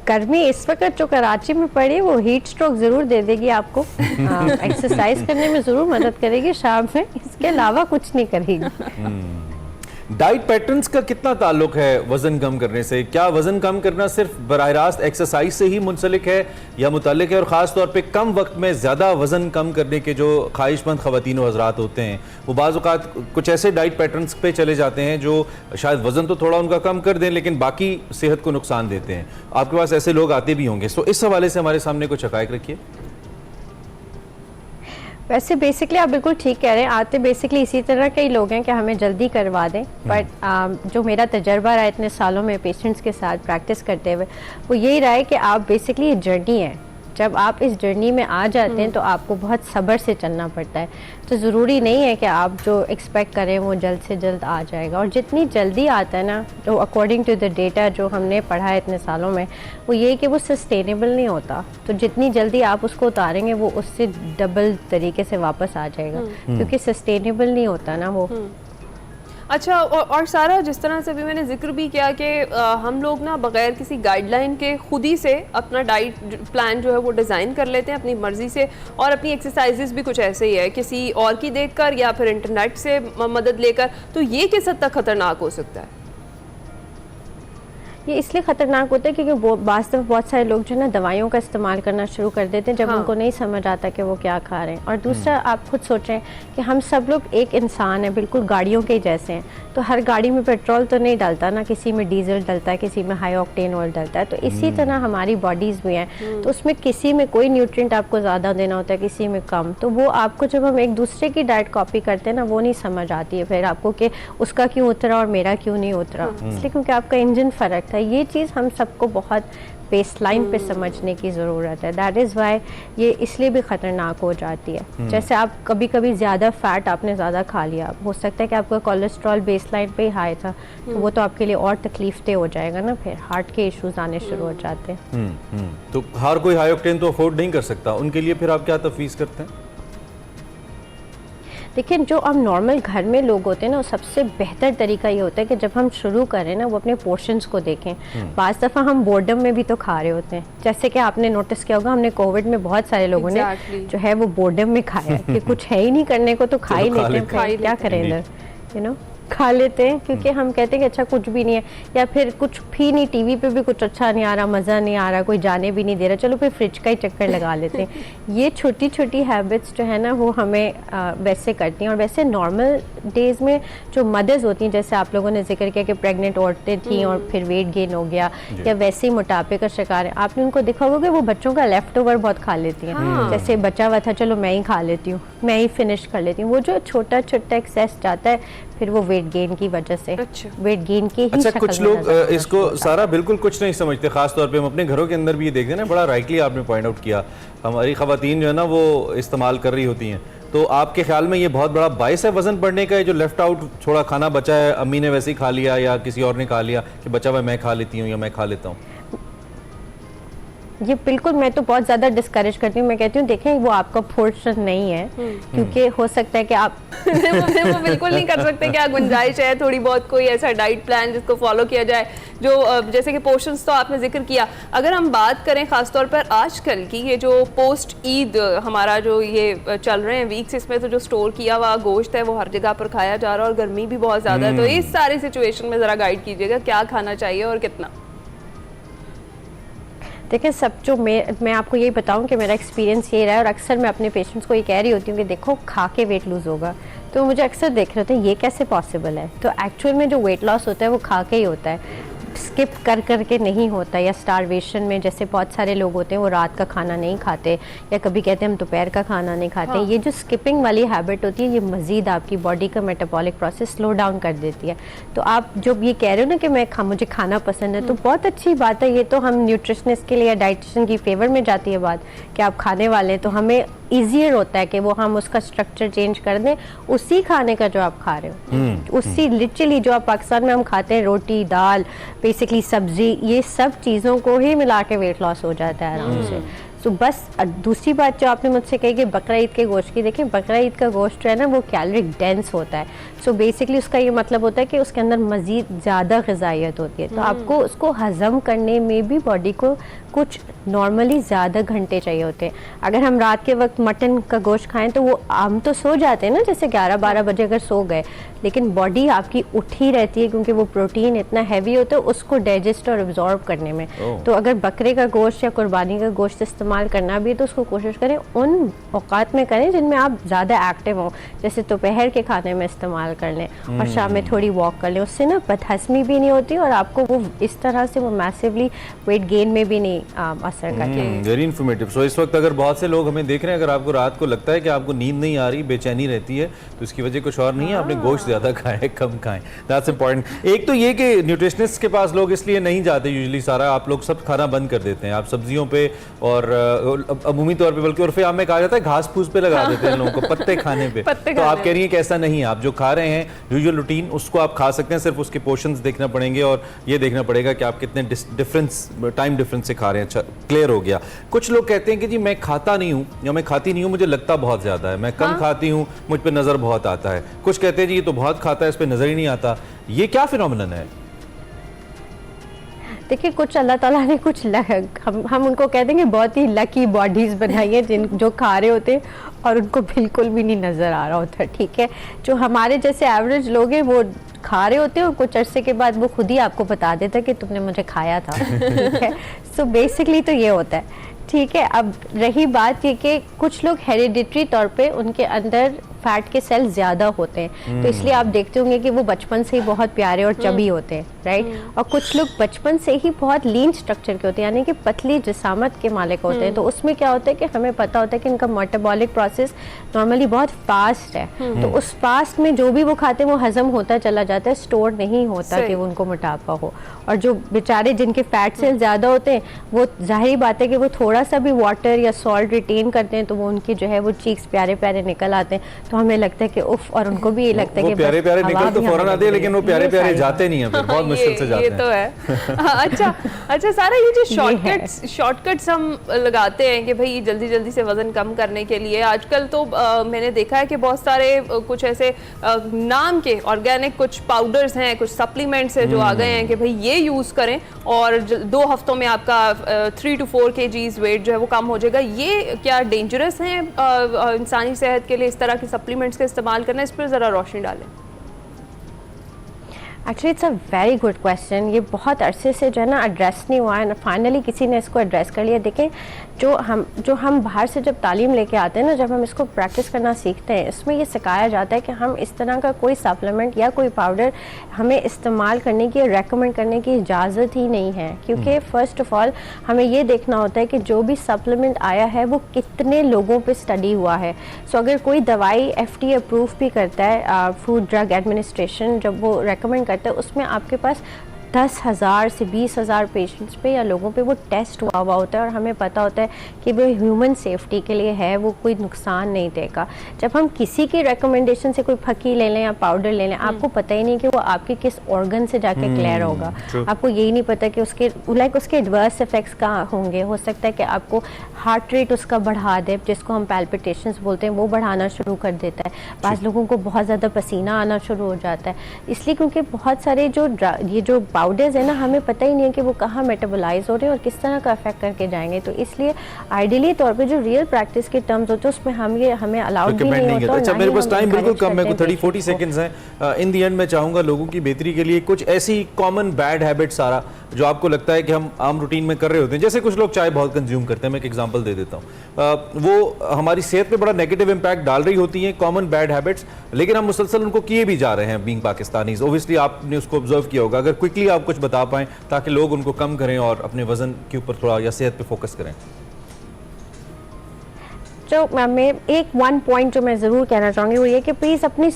गर्मी इस वक्त जो कराची में पड़ी है वो हीट स्ट्रोक ज़रूर दे देगी आपको। एक्सरसाइज करने में ज़रूर मदद करेगी शाम में, इसके अलावा कुछ नहीं करेगी। डाइट पैटर्न्स का कितना ताल्लुक है वजन कम करने से? क्या वजन कम करना सिर्फ बराह रास्त एक्सरसाइज से ही मुंसलिक है या मुताल्लिक है? और ख़ास तौर पे कम वक्त में ज़्यादा वजन कम करने के जो ख्वाहिशमंद ख़वातीन व हज़रात होते हैं वो बाज़ औक़ात कुछ ऐसे डाइट पैटर्न्स पे चले जाते हैं जो शायद वजन तो थोड़ा उनका कम कर दें लेकिन बाकी सेहत को नुकसान देते हैं। आपके पास ऐसे लोग आते भी होंगे, तो इस हवाले से हमारे सामने कुछ हक़ाइक़ रखिए। वैसे बेसिकली आप बिल्कुल ठीक कह रहे हैं, आते बेसिकली इसी तरह के ही लोग हैं कि हमें जल्दी करवा दें। बट जो मेरा तजर्बा रहा है इतने सालों में पेशेंट्स के साथ प्रैक्टिस करते हुए, वो यही रहा है कि आप बेसिकली ये जर्नी है, जब आप इस जर्नी में आ जाते हैं तो आपको बहुत सब्र से चलना पड़ता है। तो ज़रूरी नहीं है कि आप जो एक्सपेक्ट करें वो जल्द से जल्द आ जाएगा। और जितनी जल्दी आता है ना, तो अकॉर्डिंग टू द डेटा जो हमने पढ़ा है इतने सालों में, वो ये कि वो सस्टेनेबल नहीं होता। तो जितनी जल्दी आप उसको उतारेंगे वो उससे डबल तरीके से वापस आ जाएगा, क्योंकि सस्टेनेबल नहीं होता ना वो। अच्छा, और सारा जिस तरह से अभी मैंने जिक्र भी किया कि हम लोग ना बगैर किसी गाइडलाइन के खुद ही से अपना डाइट प्लान जो है वो डिज़ाइन कर लेते हैं अपनी मर्ज़ी से, और अपनी एक्सरसाइजेस भी कुछ ऐसे ही है किसी और की देखकर या फिर इंटरनेट से मदद लेकर। तो ये किस हद तक ख़तरनाक हो सकता है? ये इसलिए ख़तरनाक होता है क्योंकि बहुत सारे लोग जो है ना दवाइयों का इस्तेमाल करना शुरू कर देते हैं जब उनको नहीं समझ आता कि वो क्या खा रहे हैं। और दूसरा, आप खुद सोचें कि हम सब लोग एक इंसान है, बिल्कुल गाड़ियों के जैसे हैं। तो हर गाड़ी में पेट्रोल तो नहीं डलता ना, किसी में डीजल डलता है, किसी में हाई ऑक्टेन ऑयल डलता है। तो इसी तरह हमारी बॉडीज़ भी हैं, तो उसमें किसी में कोई न्यूट्रिएंट आपको ज़्यादा देना होता है, किसी में कम। तो वो आपको जब हम एक दूसरे की डाइट कॉपी करते हैं ना, वो नहीं समझ आती है फिर आपको कि उसका क्यों उतरा और मेरा क्यों नहीं उतरा, इसलिए क्योंकि आपका इंजन फ़र्क था। ये चीज़ हम सबको बहुत बेसलाइन पे समझने की ज़रूरत है। दैट इज़ वाई ये इसलिए भी ख़तरनाक हो जाती है। जैसे आप कभी कभी ज़्यादा फ़ैट आपने ज़्यादा खा लिया, हो सकता है कि आपका कोलेस्ट्रॉल बेसलाइन पे ही हाई था, तो वो तो आपके लिए और तकलीफ हो जाएगा ना, फिर हार्ट के इश्यूज आने शुरू हो जाते हैं। तो हर कोई हाई ऑक्टेन तो अफोर्ड नहीं कर सकता, उनके लिए फिर आप क्या तफवीज़ करते हैं? लेकिन जो हम नॉर्मल घर में लोग होते हैं ना, सबसे बेहतर तरीका ये होता है कि जब हम शुरू करें ना, वो अपने पोर्शंस को देखें। बाज़ दफ़ा हम बोर्डम में भी तो खा रहे होते हैं, जैसे कि आपने नोटिस किया होगा, हमने कोविड में बहुत सारे लोगों ने जो है वो बोर्डम में खाया कि कुछ है ही नहीं करने को तो खा ही लेते हैं, क्या करें इधर, यू नो, खा लेते हैं क्योंकि हम कहते हैं कि अच्छा कुछ भी नहीं है, या फिर कुछ भी नहीं, टीवी पे भी कुछ अच्छा नहीं आ रहा, मज़ा नहीं आ रहा, कोई जाने भी नहीं दे रहा, चलो फिर फ्रिज का ही चक्कर लगा लेते हैं। ये छोटी छोटी हैबिट्स जो है ना वो हमें वैसे करती हैं। और वैसे नॉर्मल डेज़ में जो मदर्स होती हैं, जैसे आप लोगों ने जिक्र किया कि प्रेग्नेंट औरतें थीं और फिर वेट गेन हो गया, या वैसे ही मोटापे का शिकार है, आपने उनको देखा होगा कि वो बच्चों का लेफ्ट ओवर बहुत खा लेती हैं। जैसे बचा हुआ था, चलो मैं ही खा लेती हूँ, मैं ही फिनिश कर लेती हूँ। वो जो छोटा छोटा एक्सेस जाता है फिर वो वेट गेन की वजह से, वेट गेन के ही अच्छा, कुछ लोग इसको सारा बिल्कुल कुछ नहीं समझते, खास तौर पे हम अपने घरों के अंदर भी ये देखते हैं ना, बड़ा राइटली आपने पॉइंट आउट किया, हमारी खवातीन जो है ना वो इस्तेमाल कर रही होती हैं। तो आपके ख्याल में ये बहुत बड़ा बायस है वजन बढ़ने का, जो लेफ्ट आउट थोड़ा खाना बचा है, अम्मी ने वैसे ही खा लिया या किसी और ने खा लिया कि बचा हुआ मैं खा लेती हूँ या मैं खा लेता हूँ? ये बिल्कुल, मैं तो बहुत ज़्यादा डिस्करेज करती हूँ। मैं कहती हूँ देखें वो आपका पोर्शन नहीं है, क्योंकि हो सकता है कि आप वो बिल्कुल नहीं कर सकते। क्या गुंजाइश है थोड़ी बहुत कोई ऐसा डाइट प्लान जिसको फॉलो किया जाए, जो जैसे कि पोर्शंस तो आपने जिक्र किया। अगर हम बात करें खासतौर पर आजकल की, ये जो पोस्ट ईद हमारा जो ये चल रहे हैं वीक्स, इसमें तो जो स्टोर किया हुआ गोश्त है वो हर जगह पर खाया जा रहा है और गर्मी भी बहुत ज़्यादा है। तो इस सारी सिचुएशन में ज़रा गाइड कीजिएगा क्या खाना चाहिए और कितना? देखिए, सब जो मैं आपको यही बताऊं कि मेरा एक्सपीरियंस ये रहा है, और अक्सर मैं अपने पेशेंट्स को ये कह रही होती हूँ कि देखो खा के वेट लूज़ होगा, तो मुझे अक्सर देख रहे होते हैं ये कैसे पॉसिबल है। तो एक्चुअल में जो वेट लॉस होता है वो खा के ही होता है, स्किप कर करके नहीं होता, या स्टारवेशन में जैसे बहुत सारे लोग होते हैं वो रात का खाना नहीं खाते, या कभी कहते हैं हम दोपहर का खाना नहीं खाते। ये जो स्किपिंग वाली हैबिट होती है, ये मज़ीद आपकी बॉडी का मेटाबॉलिक प्रोसेस स्लो डाउन कर देती है। तो आप जब ये कह रहे हो ना कि मुझे खाना पसंद है, तो बहुत अच्छी बात है। ये तो हम न्यूट्रिशनिस्ट के लिए या डाइटिशियन की फेवर में जाती है बात कि आप खाने वाले हैं, तो हमें ईजियर होता है कि वो हम उसका स्ट्रक्चर चेंज कर दें उसी खाने का जो आप खा रहे हो, उसी लिटरली जो आप पाकिस्तान में हम खाते हैं, रोटी दाल बेसिकली सब्जी, ये सब चीज़ों को ही मिला के वेट लॉस हो जाता है आराम से। सो बस दूसरी बात जो आपने मुझसे कही कि बकरा ईद के गोश्त की, देखें बकरा ईद का गोश्त जो है ना वो कैलोरिक डेंस होता है। सो बेसिकली उसका ये मतलब होता है कि उसके अंदर मज़ीद ज़्यादा ग़िज़ाइयत होती है, तो आपको उसको हज़म करने में भी बॉडी को कुछ नॉर्मली ज़्यादा घंटे चाहिए होते हैं। अगर हम रात के वक्त मटन का गोश्त खाएं तो वो हम तो सो जाते हैं ना, जैसे 11-12 बजे अगर सो गए, लेकिन बॉडी आपकी उठी रहती है क्योंकि वो प्रोटीन इतना हैवी होता है उसको डाइजेस्ट और एब्जॉर्ब करने में। तो अगर बकरे का गोश्त या कुर्बानी का गोश्त इस्तेमाल करना भी है तो उसको कोशिश करें उन औकात में करें जिनमें आप ज़्यादा एक्टिव हों, जैसे दोपहर के खाने में इस्तेमाल कर लें और शाम में थोड़ी वॉक कर लें। उससे ना बदहज़मी भी नहीं होती और आपको वो इस तरह से वो मैसिवली वेट गेन में भी नहीं असर करती है। Very informative. सो इस वक्त अगर बहुत से लोग हमें देख रहे हैं, अगर आपको रात को लगता है कि आपको नींद नहीं आ रही, बेचैनी रहती है, तो इसकी वजह कुछ और नहीं है, आपने गोश्त ज़्यादा खाएं, कम खाएं। That's important. एक तो ये कि न्यूट्रिशनिस्ट के पास लोग इसलिए नहीं जाते यूजुअली, सारा आप लोग सब खाना बंद कर देते हैं, आप सब्जियों पे और अमूमी तौर पे, बल्कि उर्फ़े आम में कहा जाता है घास फूस पे लगा देते हैं लोगों को, पत्ते खाने पे। तो आप कह रही हैं कि ऐसा नहीं है, आप जो खा रहे हैं यूजुअल रूटीन उसको आप खा सकते हैं, सिर्फ उसके पोर्शंस देखना पड़ेंगे और ये देखना पड़ेगा कि आप कितने टाइम डिफरेंस से खा रहे हैं। अच्छा, क्लियर हो गया। कुछ लोग कहते हैं कि जी मैं खाता नहीं हूँ या मैं खाती नहीं हूँ, मुझे लगता बहुत ज़्यादा है, मैं कम खाती हूँ, मुझ पर नज़र बहुत आता है। कुछ कहते हैं जी ये तो बहुत खाता है, इस पर नज़र ही नहीं आता। ये क्या फिनोमिनन है? देखिए कुछ अल्लाह ताला ने कुछ हम उनको कहते हैं कि बहुत ही लकी बॉडीज़ बनाई है जिन जो खा रहे होते हैं और उनको बिल्कुल भी नहीं नज़र आ रहा होता, ठीक है। जो हमारे जैसे एवरेज लोग हैं वो खा रहे होते हैं और कुछ अरसे के बाद वो खुद ही आपको बता देता है कि तुमने मुझे खाया था, ठीक है। सो बेसिकली तो ये होता है, ठीक है। अब रही बात ये कि कुछ लोग हेरिडिटरी तौर पे उनके अंदर फैट के सेल ज़्यादा होते हैं, तो इसलिए आप देखते होंगे कि वो बचपन से ही बहुत प्यारे और चबी होते हैं, राइट। और कुछ लोग बचपन से ही बहुत लीन स्ट्रक्चर के होते हैं, यानी कि पतली जिसामत के मालिक होते हैं। तो उसमें क्या होता है कि हमें पता होता है कि इनका मेटाबॉलिक प्रोसेस नॉर्मली बहुत फास्ट है, तो उस फास्ट में जो भी वो खाते हैं वो हजम होता चला जाता है, स्टोर नहीं होता कि वो उनको मोटापा हो। और जो बेचारे जिनके फैट सेल ज़्यादा होते हैं वो जाहिर बात है कि वो थोड़ा सा भी वाटर या सॉल्ट रिटेन करते हैं तो वो उनकी जो है वो चीक्स प्यारे प्यारे निकल आते हैं, तो हमें लगता है कि उफ, और उनको भी ये लगता है कि प्यारे प्यारे निकल तो फौरन आते हैं, लेकिन वो प्यारे प्यारे जाते नहीं हैं, फिर बहुत मुश्किल से जाते हैं। ये तो है। अच्छा सारा ये जो शॉर्टकट्स हम लगाते हैं कि भाई जल्दी जल्दी से वजन कम करने के लिए, आजकल तो मैंने देखा है कि बहुत सारे कुछ ऐसे नाम के ऑर्गेनिक कुछ पाउडर्स हैं, कुछ सप्लीमेंट्स हैं जो आ गए हैं कि भाई ये यूज करें और 2 हफ्तों में आपका 3 to 4 kgs वेट जो है वो कम हो जाएगा। ये क्या डेंजरस है इंसानी सेहत के लिए, इस तरह के सप्लीमेंट्स का इस्तेमाल करना? इस पर ज़रा रोशनी डालें। Actually it's a very good question. ये बहुत अरसे से जो है ना एड्रेस नहीं हुआ है, फाइनली किसी ने इसको एड्रेस कर लिया। देखें जो हम बाहर से जब तालीम लेके आते हैं ना, जब हम इसको प्रैक्टिस करना सीखते हैं, इसमें ये सिखाया जाता है कि हम इस तरह का कोई सप्लीमेंट या कोई पाउडर हमें इस्तेमाल करने की, रेकमेंड करने की इजाज़त ही नहीं है, क्योंकि फ़र्स्ट ऑफ़ ऑल हमें ये देखना होता है कि जो भी सप्लीमेंट आया है वो कितने लोगों पे स्टडी हुआ है। सो अगर कोई दवाई FDA अप्रूव भी करता है, फूड ड्रग एडमिनिस्ट्रेशन जब वो रेकमेंड करता है, उसमें आपके पास 10,000 से 20,000 पेशेंट्स पे या लोगों पे वो टेस्ट हुआ होता है और हमें पता होता है कि वो ह्यूमन सेफ्टी के लिए है, वो कोई नुकसान नहीं देगा। जब हम किसी की रिकमेंडेशन से कोई फकी ले लें या पाउडर ले लें, आपको पता ही नहीं कि वो आपके किस ऑर्गन से जाके क्लियर होगा, आपको यही नहीं पता कि उसके एडवर्स इफेक्ट्स कहाँ होंगे। हो सकता है कि आपको हार्ट रेट उसका बढ़ा दे, जिसको हम पैल्पिटेशंस बोलते हैं, वो बढ़ाना शुरू कर देता है। बाज़ लोगों को बहुत ज़्यादा पसीना आना शुरू हो जाता है, इसलिए क्योंकि बहुत सारे ये जो पाउडर्स है ना, हमें पता ही नहीं है कि वो कहाँ मेटाबोलाइज हो रहे हैं और किस तरह का इफेक्ट करके जाएंगे। तो इसलिए आइडियली तौर पे जो रियल प्रैक्टिस के टर्म्स होते हैं उसमें हमें अलाउड भी नहीं होता। अच्छा, मेरे पास टाइम बिल्कुल कम है, 30-40 सेकंड्स हैं। इन दी एंड मैं चाहूँगा लोगों की बेहतरी के लिए कुछ ऐसी कॉमन बैड हैबिट सारा जो आपको लगता है कि हम आम रूटीन में कर रहे होते हैं, जैसे कुछ लोग चाय बहुत कंज्यूम करते हैं, मैं एक एग्जांपल दे देता हूँ, वो हमारी सेहत पे बड़ा नेगेटिव इंपैक्ट डाल रही होती हैं, कॉमन बैड हैबिट्स, लेकिन हम मुसलसल उनको किए भी जा रहे हैं बीइंग पाकिस्तानीज़। ओब्वियसली आपने उसको ऑब्जर्व किया होगा, अगर क्विकली आप कुछ बता पाएं ताकि लोग उनको कम करें और अपने वजन के ऊपर थोड़ा या सेहत पे फोकस करें। जो मैं एक वन पॉइंट जो मैं ज़रूर कहना चाहूँगी वो ये कि प्लीज़ अपनी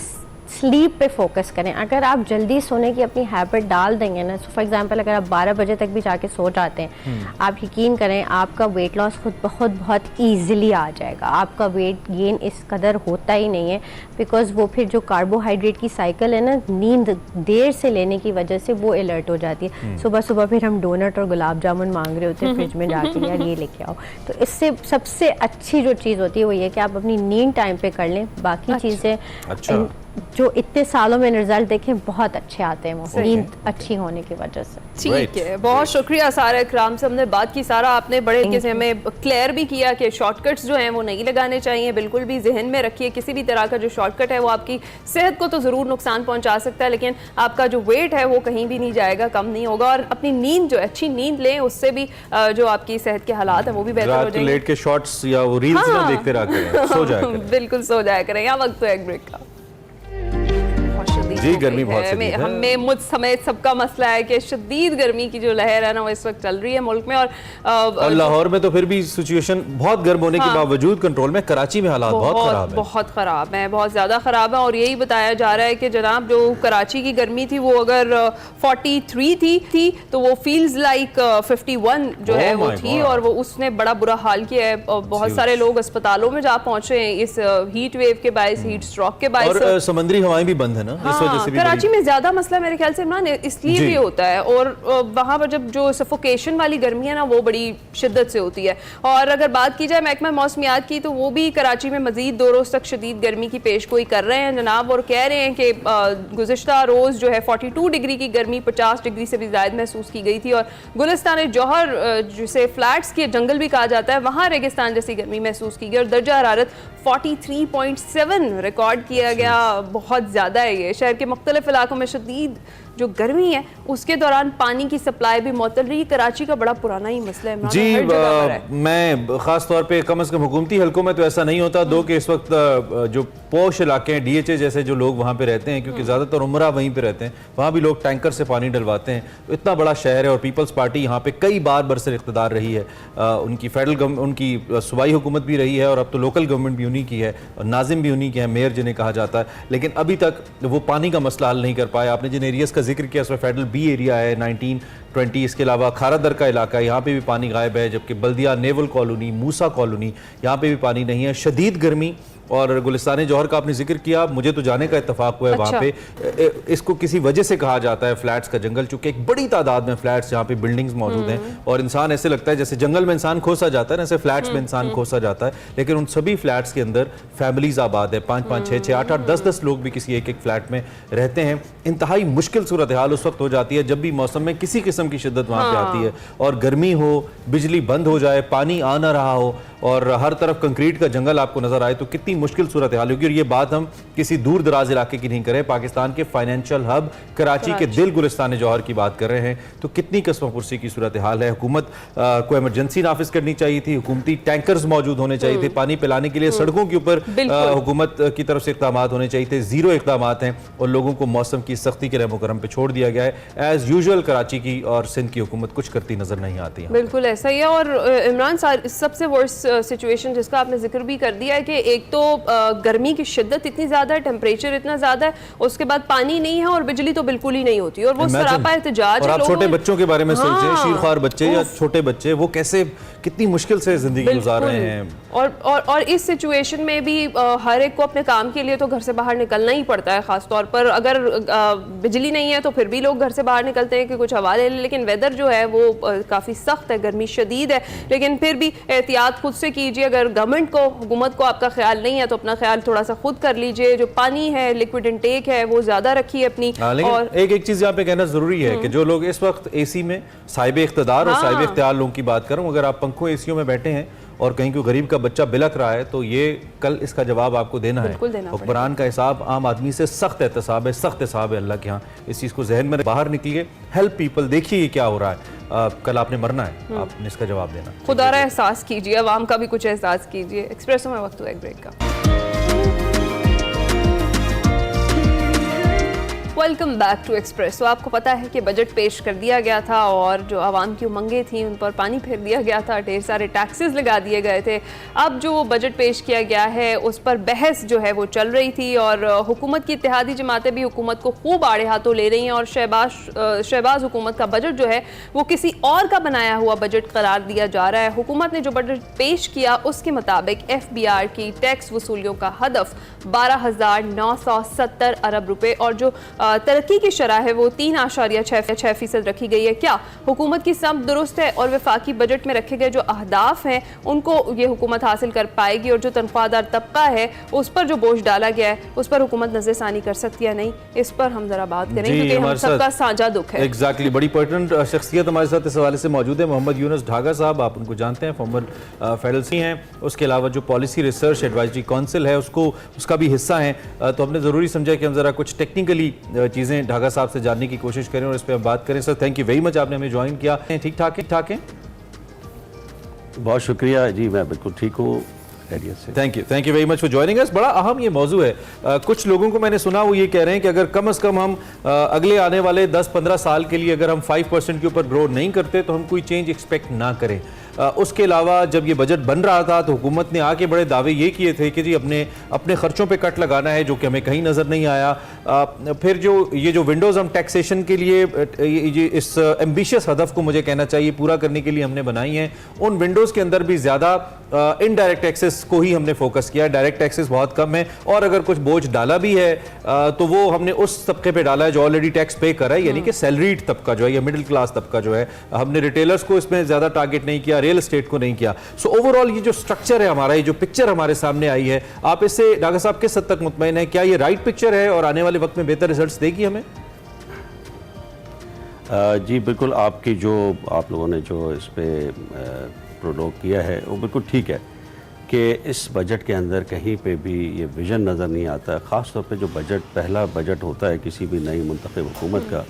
स्लीप पे फोकस करें। अगर आप जल्दी सोने की अपनी हैबिट डाल देंगे ना, फॉर एग्जांपल अगर आप 12 बजे तक भी जाके सो जाते हैं, आप यकीन करें आपका वेट लॉस खुद बहुत ईजिली आ जाएगा। आपका वेट गेन इस कदर होता ही नहीं है, बिकॉज वो फिर जो कार्बोहाइड्रेट की साइकिल है ना, नींद देर से लेने की वजह से वो अलर्ट हो जाती है। सुबह सुबह फिर हम डोनट और गुलाब जामुन मांग रहे होते हैं फ्रिज में जाके, यार ये लेके आओ। तो इससे सबसे अच्छी जो चीज़ होती है वो ये कि आप अपनी नींद टाइम पे कर लें। बाकी चीज़ें जो इतने सालों में रिजल्ट देखें बहुत अच्छे आते हैं, वो नींद अच्छी होने की वजह से। ठीक है, बहुत शुक्रिया सारा इकराम से हमने बात की। सारा आपने बड़े तरीके से हमें क्लियर भी किया कि शॉर्टकट्स जो हैं वो नहीं लगाने चाहिए। बिल्कुल भी जहन में रखिए किसी भी तरह का जो शॉर्टकट है वो आपकी सेहत को तो ज़रूर नुकसान पहुंचा सकता है, लेकिन आपका जो वेट है वो कहीं भी नहीं जाएगा, कम नहीं होगा। और अपनी नींद जो अच्छी नींद लें, उससे भी जो आपकी सेहत के हालात है वो भी बेहतर हो जाएंगे। लेट के शॉर्ट्स या वो रील्स ना देखते रहा करें, सो जाया करें। बिल्कुल सो जाया करें। यहाँ वक्त तो एक ब्रेक का। जी, गर्मी बहुत शदीद है। हमें मुझ समेत सबका मसला है कि शदीद गर्मी की जो लहर है ना वो इस वक्त चल रही है मुल्क में। और लाहौर में तो फिर भी सिचुएशन बहुत गर्म होने के बावजूद कंट्रोल में, कराची में हालात बहुत खराब है, बहुत खराब है, बहुत ज़्यादा खराब है। और यही बताया जा रहा है कि जनाब जो कराची की गर्मी थी वो अगर 43 थी तो वो फील्स लाइक 51 जो है वो थी, और वो उसने बड़ा बुरा हाल किया है। बहुत सारे लोग अस्पतालों में जा पहुंचे हैं इस हीट वेव के बायस, हीट स्ट्रोक के बायस। और समुद्री हवाएं भी बंद है ना, इस वजह से भी कराची में ज्यादा मसला मेरे ख्याल से इमरान इसलिए भी होता है। और वहां पर जब जो सफोकेशन वाली गर्मी है ना वो बड़ी शिद्दत से होती है। और अगर बात की जाए महकमा मौसमियात की, तो वो भी कराची में मजीद 2 रोज तक शदीद गर्मी की पेशगोई कर रहे हैं जनाब, और कह रहे हैं कि गुज़िश्ता रोज जो है 42 डिग्री की गर्मी 50 डिग्री से भी ज्यादा महसूस की गई थी। और गुलिस्तान जौहर जिसे फ्लैट्स के जंगल भी कहा जाता है, वहां रेगिस्तान जैसी गर्मी महसूस की गई और दर्जा हरारत 43.7 रिकॉर्ड किया गया। बहुत ज़्यादा है ये। शहर के मुख्तलिफ इलाकों में शदीद जो गर्मी है उसके दौरान पानी की सप्लाई भी मुअत्तल रही। कराची का बड़ा पुराना ही मसला है जी। मैं खास तौर पे कम से कम हुकूमती हलकों में तो ऐसा नहीं होता, दो कि इस वक्त जो पोश इलाके हैं, DHA जैसे जो लोग वहाँ पे रहते हैं, क्योंकि ज़्यादातर उमरा वहीं पे रहते हैं, वहाँ भी लोग टैंकर से पानी डलवाते हैं। तो इतना बड़ा शहर है और पीपल्स पार्टी यहाँ पे कई बार बरसर इक़्तिदार रही है। उनकी फेडरल गवर्नमेंट, उनकी सूबाई हुकूमत भी रही है और अब तो लोकल गवर्नमेंट भी उन्हीं की है और नाजिम भी उन्हीं के हैं, मेयर जिन्हें कहा जाता है। लेकिन अभी तक वो पानी का मसला हल नहीं कर पाए। आपने जिन एरियाज का जिक्र किया उसमें फेडरल बी एरिया है 1920, इसके अलावा खारादर का इलाका है, यहाँ पे भी पानी गायब है, जबकि बल्दिया नेवल कॉलोनी, मूसा कॉलोनी, यहाँ पे भी पानी नहीं है। शदीद गर्मी। और गुलिस्तान जौहर का आपने जिक्र किया, मुझे तो जाने का इत्तेफाक हुआ है वहाँ पे। इसको किसी वजह से कहा जाता है फ्लैट्स का जंगल, चूंकि एक बड़ी तादाद में फ्लैट्स यहाँ पे बिल्डिंग्स मौजूद हैं और इंसान ऐसे लगता है जैसे जंगल में इंसान खोसा जाता है ना, ऐसे फ्लैट्स में इंसान खोसा जाता है। लेकिन उन सभी फ्लैट्स के अंदर फैमिलीज आबाद है, 5-5, 6-6, 8-8, 10-10 लोग भी किसी एक फ्लैट में रहते हैं। इंतहाई मुश्किल सूरत हाल उस वक्त हो जाती है जब भी मौसम में किसी किस्म की शिद्दत वहाँ पे आती है और गर्मी हो, बिजली बंद हो जाए, पानी आ ना रहा हो और हर तरफ कंक्रीट का जंगल आपको नजर आए, तो कितनी मुश्किल सूरत हाल होगी। और ये बात हम किसी दूर दराज इलाके की नहीं कर रहे, पाकिस्तान के फाइनेंशियल हब कराची के दिल गुलिस्तान जौहर की बात कर रहे हैं। तो कितनी कसमपुरसी की सूरत हाल है। हुकूमत को इमरजेंसी नाफिज करनी चाहिए थी, हुकूमती टैंकर्स मौजूद होने चाहिए थे, पानी पिलाने के लिए सड़कों के ऊपर हुकूमत की तरफ से इक़दाम होने चाहिए थे। जीरो इक़दाम हैं और लोगों को मौसम की सख्ती के रहमो करम पे छोड़ दिया गया है। एज यूजुअल कराची की और सिंध की हुकूमत कुछ करती नजर नहीं आती है। बिल्कुल ऐसा ही है। और इमरान सबसे वर्स्ट सिचुएशन जिसका आपने जिक्र भी कर दिया है कि एक तो गर्मी की शिद्दत इतनी ज़्यादा है, टेम्परेचर इतना ज़्यादा है, उसके बाद पानी नहीं है और बिजली तो बिल्कुल ही नहीं होती। और वो सरापा एहतजाज है। और आप छोटे बच्चों के बारे में सोचिए, शीरख्वार बच्चे या छोटे बच्चे, वो कैसे कितनी मुश्किल से जिंदगी गुजार रहे हैं। और इस सिचुएशन में भी हर एक को अपने काम के लिए तो घर से बाहर निकलना ही पड़ता है। खासतौर पर अगर बिजली नहीं है तो फिर भी लोग घर से बाहर निकलते हैं कि कुछ हवा ले लें। लेकिन वेदर जो है वो काफ़ी सख्त है, गर्मी शदीद है। लेकिन फिर भी एहतियात खुद से कीजिए। अगर गवर्नमेंट को, हुकूमत को आपका ख्याल नहीं है तो अपना ख्याल थोड़ा सा खुद कर लीजिए। जो पानी है, लिक्विड इंटेक है, वो ज़्यादा रखिए अपनी। और एक चीज़ यहाँ पे कहना ज़रूरी है कि जो लोग इस वक्त AC में साहिब इख्तिदार और साहिब इख्तियार लोगों की बात करूँ, अगर आप पंखों ACओं में बैठे हैं और कहीं कोई गरीब का बच्चा बिलक रहा है तो ये कल इसका जवाब आपको देना है। हुक्मरान का हिसाब आम आदमी से सख्त एहतसाब है, सख्त हिसाब है अल्लाह के यहाँ। इस चीज़ को जहन में बाहर निकलिए, हेल्प पीपल, देखिए ये क्या हो रहा है। कल आपने मरना है, आपने इसका जवाब देना। खुदारा एहसास कीजिए, अवाम का भी कुछ एहसास कीजिए। एक्सप्रेसो में वक्त हुआ एक ब्रेक का। Welcome back to Expresso. तो आपको पता है कि बजट पेश कर दिया गया था और जो आवाम की उमंगें थी उन पर पानी फेर दिया गया था, ढेर सारे टैक्सेस लगा दिए गए थे। अब जो बजट पेश किया गया है उस पर बहस जो है वो चल रही थी और हुकूमत की इत्तेहादी जमातें भी हुकूमत को खूब आड़े हाथों ले रही हैं और शहबाज हुकूमत का बजट जो है वो किसी और का बनाया हुआ बजट करार दिया जा रहा है। हुकूमत ने जो बजट पेश किया उसके मुताबिक FBR की टैक्स वसूलियों का हदफ 12,970 अरब रुपए और जो तरक्की की शरह है वो 3.6% रखी गई है। क्या हुकूमत की समत दुरुस्त है और वफाकी बजट में रखे गए जो अहदाफ हैं उनको ये हुकूमत हासिल कर पाएगी और जो तनख्वाहदार तबका है उस पर जो बोझ डाला गया है उस पर हुकूमत नजरसानी कर सकती है नहीं, इस पर हम जरा बात करें क्योंकि हम सबका साझा दुख है। एग्जैक्टली बड़ी पर्टिनेंट शख्सियत हमारे साथ इस हवाले से मौजूद है। मोहम्मद यूनुस ढागा साहब, आप उनको जानते हैं, फॉर्मर फेडरल सी हैं। उसके अलावा जो पॉलिसी रिसर्च एडवाइजरी काउंसिल है उसका भी हिस्सा हैं। तो हमने ज़रूरी समझा कि हम ज़रा कुछ टेक्निकली चीज़ें ढागा साहब से जानने की कोशिश करें और इस पर हम बात करें। Sir thank you very much, आपने हमें ज्वाइन किया। ठीक ठाक है? बहुत शुक्रिया जी, मैं बिल्कुल ठीक हूँ। Thank you very much for joining us. बड़ा अहम ये मौजू है। कुछ लोगों को मैंने सुना वो ये कह रहे हैं कि अगर कम से कम हम अगले आने वाले 10-15 साल के लिए अगर हम 5% के ऊपर ग्रो नहीं करते तो हम कोई चेंज एक्सपेक्ट ना करें। उसके अलावा जब ये बजट बन रहा था तो हुकूमत ने आके बड़े दावे ये किए थे कि जी अपने खर्चों पे कट लगाना है, जो कि हमें कहीं नज़र नहीं आया। फिर ये जो विंडोज़ हम टैक्सेशन के लिए इस एम्बिशियस हदफ को मुझे कहना चाहिए पूरा करने के लिए हमने बनाई हैं, उन विंडोज़ के अंदर भी ज़्यादा इनडायरेक्ट टैक्सेस को ही हमने फोकस किया। डायरेक्ट टैक्सेस बहुत कम है और अगर कुछ बोझ डाला भी है तो वो हमने उस तबके पे डाला है जो ऑलरेडी टैक्स पे कर रहा है, यानी कि सैलरीड तबका जो है या मिडिल क्लास तबका जो है। हमने रिटेलर्स को इसमें ज़्यादा टारगेट नहीं किया, रियल एस्टेट को नहीं किया। सो ओवरऑल ये जो स्ट्रक्चर है हमारा, ये जो पिक्चर हमारे सामने आई है, आप इससे ढागा साहब किस हद तक मुतमईन है? क्या ये राइट पिक्चर है और आने वाले वक्त में बेहतर रिजल्ट्स देगी हमें? जी बिल्कुल, आप लोगों ने जो इस पे प्रोडोक किया है वो बिल्कुल ठीक है कि इस बजट के अंदर कहीं पे भी ये विजन नज़र नहीं आता। ख़ास तौर पे जो पहला बजट होता है किसी भी नई मुंतखब हुकूमत का,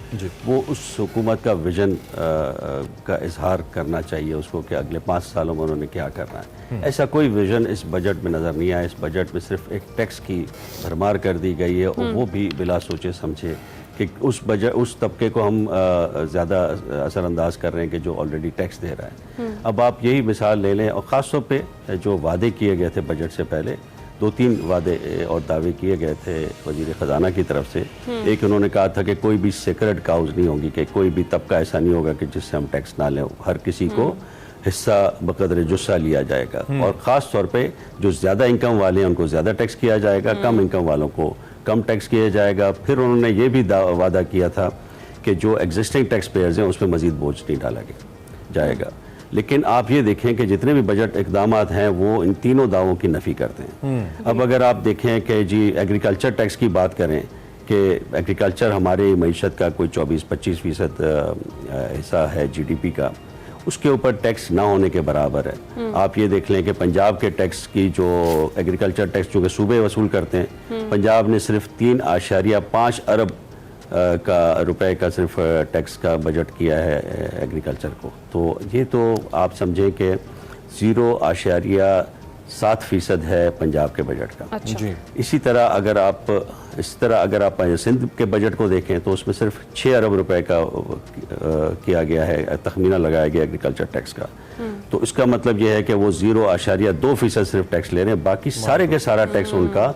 वो उस हुकूमत का विजन का इजहार करना चाहिए उसको कि अगले 5 सालों में उन्होंने क्या करना है। ऐसा कोई विजन इस बजट में नज़र नहीं आया। इस बजट में सिर्फ एक टैक्स की भरमार कर दी गई है और वो भी बिला सोचे समझे कि उस तबके को हम ज़्यादा असरअंदाज कर रहे हैं कि जो ऑलरेडी टैक्स दे रहा है। अब आप यही मिसाल ले लें, और ख़ास तौर पे जो वादे किए गए थे बजट से पहले, 2-3 वादे और दावे किए गए थे वज़ीर ख़जाना की तरफ से। एक उन्होंने कहा था कि कोई भी सेक्रेट काउज नहीं होगी, कि कोई भी तबका ऐसा नहीं होगा कि जिससे हम टैक्स ना लें, हर किसी को हिस्सा बकदर जुस्सा लिया जाएगा और ख़ास तौर पे जो ज़्यादा इनकम वाले हैं उनको ज़्यादा टैक्स किया जाएगा, कम इनकम वालों को कम टैक्स किया जाएगा। फिर उन्होंने ये भी वादा किया था कि जो एग्जिस्टिंग टैक्स पेयर्स हैं उसमें मज़ीद बोझ नहीं डाला जाएगा। लेकिन आप ये देखें कि जितने भी बजट इकदाम हैं वो इन तीनों दावों की नफ़ी करते हैं। अब अगर आप देखें कि जी एग्रीकल्चर टैक्स की बात करें कि एग्रीकल्चर हमारे मईशत का कोई 24-25% हिस्सा है GDP का, उसके ऊपर टैक्स ना होने के बराबर है। आप ये देख लें कि पंजाब के टैक्स की जो एग्रीकल्चर टैक्स जो कि सूबे वसूल करते हैं, पंजाब ने सिर्फ 3.5 अरब रुपए का सिर्फ टैक्स का बजट किया है एग्रीकल्चर को। तो ये तो आप समझें कि 0.7% है पंजाब के बजट का। अच्छा। इसी तरह अगर आप सिंध के बजट को देखें तो उसमें सिर्फ 6 अरब रुपए का किया गया है, तखमीना लगाया गया एग्रीकल्चर टैक्स का। तो इसका मतलब यह है कि वो 0.2% सिर्फ टैक्स ले रहे हैं, बाकी सारे के सारा टैक्स उनका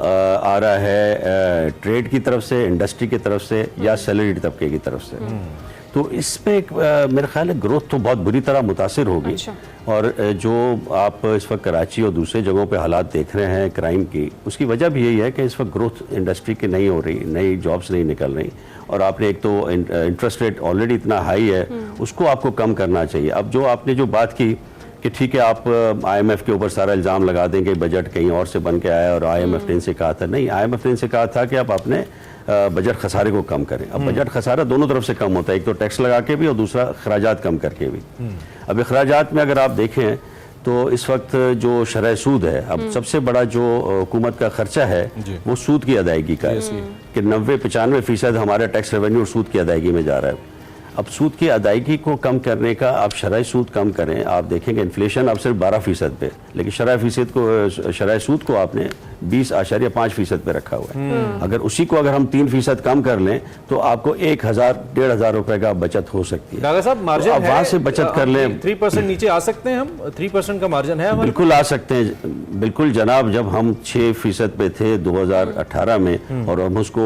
आ रहा है ट्रेड की तरफ से, इंडस्ट्री की तरफ से या सैलरीड तबके की तरफ से। तो इसमें मेरा ख्याल है ग्रोथ तो बहुत बुरी तरह मुतासिर होगी। अच्छा। और जो आप इस वक्त कराची और दूसरे जगहों पे हालात देख रहे हैं क्राइम की, उसकी वजह भी यही है कि इस वक्त ग्रोथ इंडस्ट्री की नहीं हो रही, नई जॉब्स नहीं निकल रही, और आपने एक तो इंटरेस्ट रेट ऑलरेडी इतना हाई है, उसको आपको कम करना चाहिए। अब जो आपने जो बात की कि ठीक है आप IMF के ऊपर सारा इल्ज़ाम लगा देंगे बजट कहीं और से बन के आया और IMF ने इनसे कहा था, नहीं, IMF ने इनसे कहा था कि आप अपने बजट खसारे को कम करें। अब बजट खसारा दोनों तरफ से कम होता है, एक तो टैक्स लगा के भी और दूसरा अखराजात कम करके भी। अब अखराजात में अगर आप देखें तो इस वक्त जो शरह सूद है, अब सबसे बड़ा जो हुकूमत का खर्चा है वो सूद की अदायगी का है कि 90-95% हमारा टैक्स रेवेन्यू सूद की अदायगी में जा रहा है। अब सूद की अदायगी को कम करने का आप शरह सूद कम करें, आप देखेंगे इन्फ्लेशन अब सिर्फ 12% पे, लेकिन शरह सूद को आपने 20.5% पे रखा हुआ है। अगर उसी को अगर हम 3% कम कर लें तो आपको 1,000-1,500 रुपए का बचत हो सकती है। डागा साहब मार्जिन अब वहां से बचत कर लें, 3% नीचे आ सकते हैं हम, 3% का मार्जिन है हमारे? बिल्कुल आ सकते हैं, बिल्कुल जनाब। जब हम 6% पे थे 2018 में और हम उसको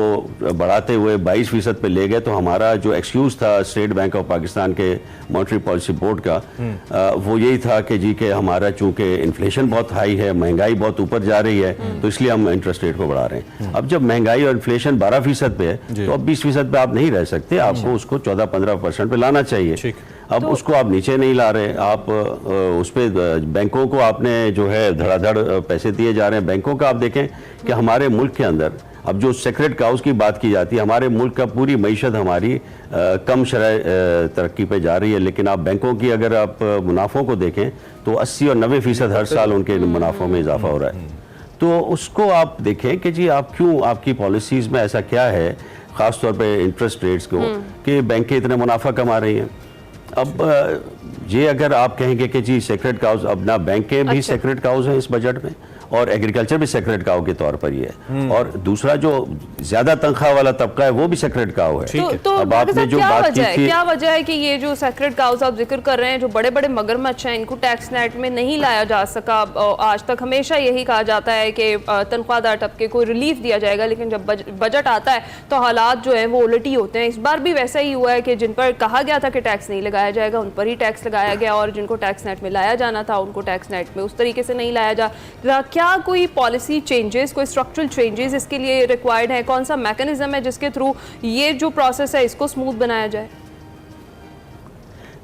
बढ़ाते हुए 22% पे ले गए तो हमारा जो एक्सक्यूज था स्टेट बैंक ऑफ पाकिस्तान के मॉनेटरी पॉलिसी बोर्ड का वो यही था कि जी के हमारा चूंकि इन्फ्लेशन बहुत हाई है, महंगाई बहुत ऊपर जा रही है, तो इसलिए हम इंटरेस्ट रेट को बढ़ा रहे हैं। अब जब महंगाई और इन्फ्लेशन 12% पे है तो अब 20% पे आप नहीं रह सकते, आपको उसको 14-15% पे लाना चाहिए। अब उसको आप नीचे नहीं ला रहे, आप उस पर बैंकों को आपने जो है धड़ाधड़ पैसे दिए जा रहे हैं। बैंकों का आप देखें कि हमारे मुल्क के अंदर अब जो सेक्रेट काउस की बात की जाती है, हमारे मुल्क का पूरी मईशत हमारी कम शरह तरक्की पे जा रही है, लेकिन आप बैंकों की अगर आप मुनाफों को देखें तो 80 और 90% हर साल उनके मुनाफों में इजाफा हो रहा है। तो उसको आप देखें कि जी आप क्यों, आपकी पॉलिसीज़ में ऐसा क्या है ख़ास तौर पे इंटरेस्ट रेट्स को कि बैंकें इतना मुनाफा कमा रही हैं। अब ये अगर आप कहेंगे कि जी सेक्रेट काउज, अब ना बैंकें भी सेक्रेट काउज हैं इस बजट में और एग्रीकल्चर भी सेक्रेट काउ के तौर पर ही है, और दूसरा जो ज्यादा तनख्वाह वाला तबका है वो भी सेक्रेट काउ है। तो अब आपने जो बात की थी, क्या वजह है कि ये जो सेक्रेट काउस आप जिक्र कर रहे हैं, जो बड़े बड़े मगरमच्छ हैं, इनको टैक्स नेट में नहीं लाया जा सका? आज तक हमेशा यही कहा जाता है कि तनख्वाहदार तबके को रिलीफ दिया जाएगा, लेकिन जब बजट आता है तो हालात जो है वो उलटी होते हैं। इस बार भी वैसा ही हुआ है कि जिन पर कहा गया था कि टैक्स नहीं लगाया जाएगा उन पर ही टैक्स लगाया गया, और जिनको टैक्स नेट में लाया जाना था उनको टैक्स नेट में उस तरीके से नहीं लाया जा रहा। क्या कोई पॉलिसी चेंजेस, कोई स्ट्रक्चरल चेंजेस इसके लिए रिक्वायर्ड है? कौन सा मैकेनिज्म है जिसके थ्रू ये जो प्रोसेस है इसको स्मूथ बनाया जाए?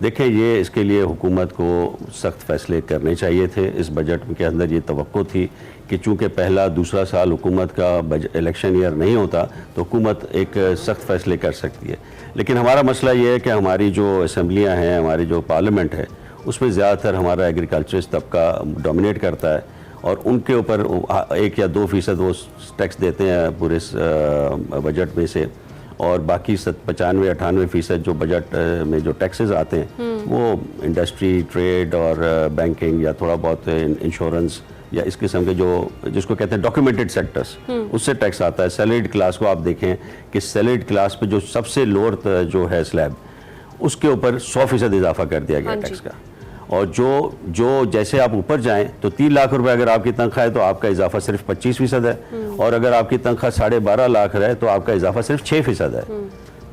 देखें, ये इसके लिए हुकूमत को सख्त फैसले करने चाहिए थे। इस बजट के अंदर ये तवक्को थी कि चूंकि पहला दूसरा साल हुकूमत का इलेक्शन ईयर नहीं होता तो हुकूमत एक सख्त फैसले कर सकती है, लेकिन हमारा मसला ये है कि हमारी जो असम्बलियाँ हैं, हमारी जो पार्लियामेंट है, उसमें ज़्यादातर हमारा एग्रीकल्चरिस्ट तबका डोमिनेट करता है और उनके ऊपर 1 या 2% वो टैक्स देते हैं पूरे बजट में से, और बाकी 95-98% जो बजट में जो टैक्सेस आते हैं वो इंडस्ट्री, ट्रेड और बैंकिंग या थोड़ा बहुत इंश्योरेंस या इस किस्म के जो जिसको कहते हैं डॉक्यूमेंटेड सेक्टर्स, उससे टैक्स आता है। सैलरीड क्लास को आप देखें कि सैलरीड क्लास पे जो सबसे लोअर जो है स्लैब, उसके ऊपर 100% इजाफा कर दिया गया टैक्स का, और जो जैसे आप ऊपर जाएं तो 3 लाख रुपए अगर आपकी तनख्वाह है तो आपका इजाफा सिर्फ 25% है, और अगर आपकी तनख्वाह 12.5 लाख है तो आपका इजाफा सिर्फ 6% है।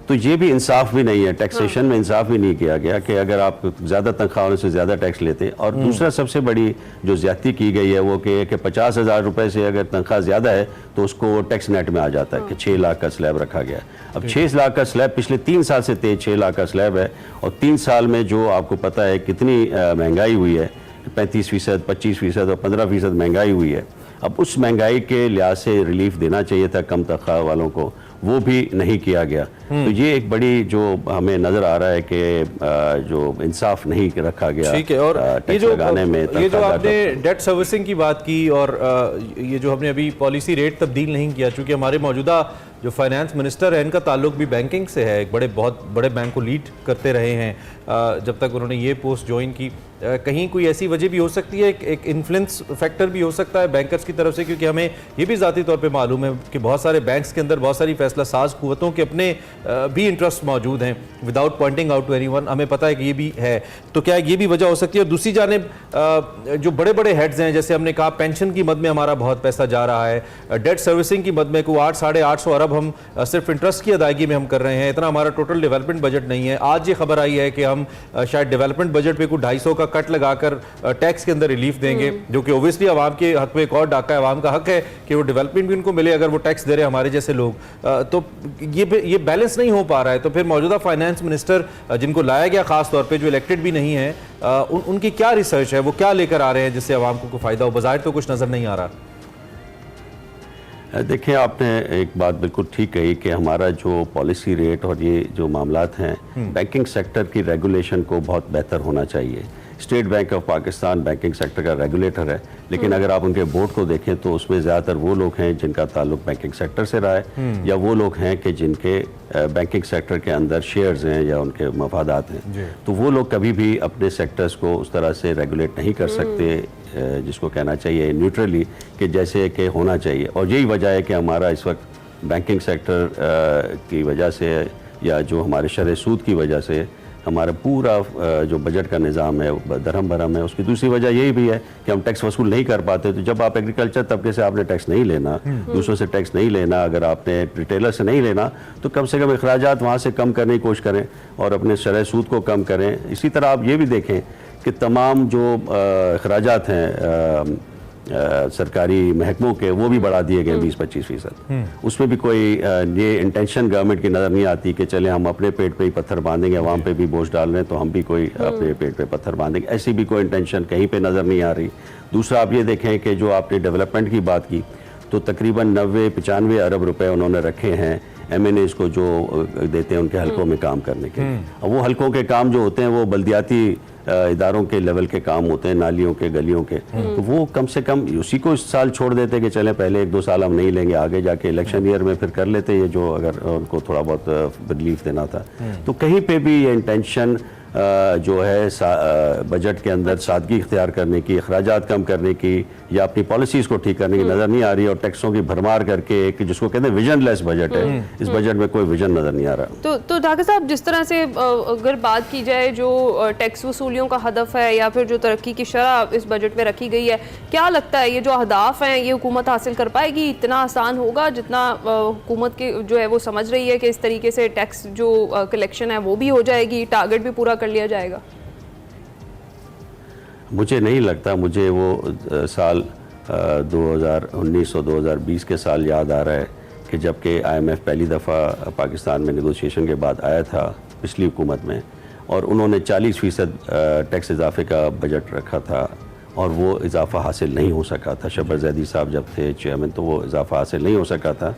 तो ये भी इंसाफ भी नहीं है, टैक्सेशन में इंसाफ भी नहीं किया गया कि अगर आप ज़्यादा तनख्वाह होने से ज़्यादा टैक्स लेते हैं। और दूसरा सबसे बड़ी जो ज्यादती की गई है वो कि 50,000 रुपये से अगर तनख्वाह ज़्यादा है तो उसको टैक्स नेट में आ जाता है कि 6 लाख का स्लैब रखा गया। अब 6 लाख का स्लैब पिछले 3 साल से 6 लाख का स्लैब है, और 3 साल में जो आपको पता है कितनी महंगाई हुई है, 35%, 25% और 15% महंगाई हुई है। अब उस महंगाई के लिहाज से रिलीफ देना चाहिए था कम तनख्वाह वालों को, वो भी नहीं किया गया। तो ये एक बड़ी जो हमें नजर आ रहा है कि जो इंसाफ नहीं रखा गया। ठीक है, और ये जो आपने डेट सर्विसिंग की बात की, और ये जो हमने अभी पॉलिसी रेट तब्दील नहीं किया, चूंकि हमारे मौजूदा जो फाइनेंस मिनिस्टर है इनका ताल्लुक भी बैंकिंग से है, एक बहुत बड़े बैंक को लीड करते रहे हैं जब तक उन्होंने ये पोस्ट ज्वाइन की। कहीं कोई ऐसी वजह भी हो सकती है, एक इन्फ्लुएंस फैक्टर भी हो सकता है बैंकर्स की तरफ से, क्योंकि हमें ये भी ज़ाती तौर पे मालूम है कि बहुत सारे बैंक्स के अंदर बहुत सारी फैसला साज कुव्वतों के अपने भी इंटरेस्ट मौजूद हैं, without pointing out to anyone. हमें पता है कि ये भी है, तो क्या ये भी वजह हो सकती है? और दूसरी जानिब जो बड़े बड़े हेड्स हैं, जैसे हमने कहा पेंशन की मद में हमारा बहुत पैसा जा रहा है, डेट सर्विसिंग की मद में को 800-850 अरब हम सिर्फ इंटरेस्ट की अदायगी में हम कर रहे हैं, इतना हमारा टोटल डेवलपमेंट बजट नहीं है। आज ये खबर आई है कि हम शायद डेवलपमेंट बजट पे कुछ 250 का कट लगाकर टैक्स के अंदर रिलीफ देंगे, जो कि ओबियसली आवाम के हक में एक और डाका है। आवाम का हक है कि वो डेवलपमेंट भी उनको मिले अगर वो टैक्स दे रहे हैं हमारे जैसे लोग। तो ये बैलेंस नहीं हो पा रहा है। तो फिर मौजूदा फाइनेंस मिनिस्टर जिनको लाया गया खास तौर पे, जो इलेक्टेड भी नहीं है, उनकी क्या रिसर्च है, वो क्या लेकर आ रहे हैं जिससे आवाम को फायदा हो? बज़ाहिर तो कुछ नजर नहीं आ रहा। देखिए, आपने एक बात बिल्कुल ठीक कही कि हमारा जो पॉलिसी रेट और ये जो मामलात हैं, बैंकिंग सेक्टर की रेगुलेशन को बहुत बेहतर होना चाहिए state bank of Pakistan banking sector का रेगुलेटर है, लेकिन अगर आप उनके बोर्ड को देखें तो उसमें ज़्यादातर वो लोग हैं जिनका ताल्लुक बैंकिंग सेक्टर से रहा है, या वो लोग हैं कि जिनके बैंकिंग सेक्टर के अंदर शेयर्स हैं या उनके मफादात हैं। तो वो लोग कभी भी अपने सेक्टर्स को उस तरह से रेगुलेट नहीं कर सकते, जिसको कहना चाहिए न्यूट्रली, कि जैसे कि होना चाहिए। और यही वजह है कि हमारा इस वक्त बैंकिंग सेक्टर की वजह से या जो हमारे शरह सूद की वजह से हमारा पूरा जो बजट का निज़ाम है दरहम भरम है। उसकी दूसरी वजह यही भी है कि हम टैक्स वसूल नहीं कर पाते। तो जब आप एग्रीकल्चर तबके से आपने टैक्स नहीं लेना, दूसरों से टैक्स नहीं लेना, अगर आपने रिटेलर से नहीं लेना, तो कम से कम अखराजात वहाँ से कम करने की कोशिश करें और अपने शरह सूद को कम करें। इसी तरह आप ये भी देखें कि तमाम जो अखराजात हैं सरकारी महकमों के, वो भी बढ़ा दिए गए 20-25%। उसमें भी कोई ये इंटेंशन गवर्नमेंट की नज़र नहीं आती कि चले हम अपने पेट पे ही पत्थर बांधेंगे, अवाम पे भी बोझ डाल रहे हैं तो हम भी कोई अपने पेट पे पत्थर बांधेंगे। ऐसी भी कोई इंटेंशन कहीं पे नज़र नहीं आ रही। दूसरा आप ये देखें कि जो आपने डेवलपमेंट की बात की, तो तकरीबन 90-95 अरब रुपए उन्होंने रखे हैं MNAs को जो देते हैं उनके हलकों में काम करने के लिए। अब वो हलकों के काम जो होते हैं वो बल्दियाती इदारों के लेवल के काम होते हैं, नालियों के, गलियों के। तो वो कम से कम उसी को इस साल छोड़ देते कि चलें पहले 1-2 साल हम नहीं लेंगे, आगे जाके इलेक्शन ईयर में फिर कर लेते ये जो अगर उनको थोड़ा बहुत रिलीफ देना था। तो कहीं पे भी ये इंटेंशन जो है बजट के अंदर सादगी इख्तियार करने की, अखराजात कम करने की या अपनी पॉलिसीज़ को ठीक करने की नज़र नहीं आ रही, और टैक्सों की भरमार करके एक जिसको कहते हैं विजनलेस बजट है, इस बजट में कोई विजन नज़र नहीं आ रहा। तो ढाका साहब, जिस तरह से अगर बात की जाए जो टैक्स वसूलियों का हदफ है या फिर जो तरक्की की शरह इस बजट में रखी गई है, क्या लगता है ये जो अहदाफ हैं ये हुकूमत हासिल कर पाएगी? इतना आसान होगा जितना हुकूमत की जो है वो समझ रही है कि इस तरीके से टैक्स जो कलेक्शन है वो भी हो जाएगी, टारगेट भी पूरा कर लिया जाएगा? मुझे नहीं लगता। मुझे वो साल 2019 और 2020 के साल याद आ रहा है कि जबकि IMF पहली दफ़ा पाकिस्तान में नेगोशिएशन के बाद आया था पिछली हुकूमत में, और उन्होंने 40% टैक्स इजाफे का बजट रखा था और वो इजाफा हासिल नहीं हो सका था। शब्बर ज़ैदी साहब जब थे चेयरमैन तो वो इजाफा हासिल नहीं हो सका था।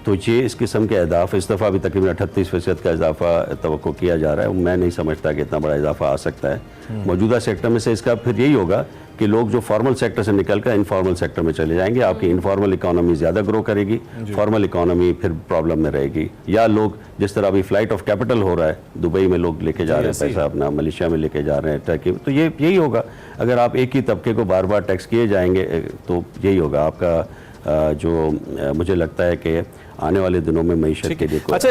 तो ये इस किस्म के अहदाफ इस दफ़ा भी तकरीबन 38% का इजाफा तवक्को किया जा रहा है। मैं नहीं समझता कि इतना बड़ा इजाफा आ सकता है। मौजूदा सेक्टर में से इसका फिर यही होगा कि लोग जो फॉर्मल सेक्टर से निकलकर इनफॉर्मल सेक्टर में चले जाएंगे। आपकी इनफॉर्मल इकोनॉमी ज़्यादा ग्रो करेगी, फॉर्मल इकोनॉमी फिर प्रॉब्लम में रहेगी। या लोग जिस तरह अभी फ्लाइट ऑफ कैपिटल हो रहा है, दुबई में लोग लेके जा रहे हैं पैसा अपना, मलेशिया में लेके जा रहे हैं, टर्की, तो ये यही होगा। अगर आप एक ही तबके को बार बार टैक्स किए जाएंगे तो यही होगा आपका जो मुझे लगता है कि आने वाले दिनों में मईशत के लिए अच्छा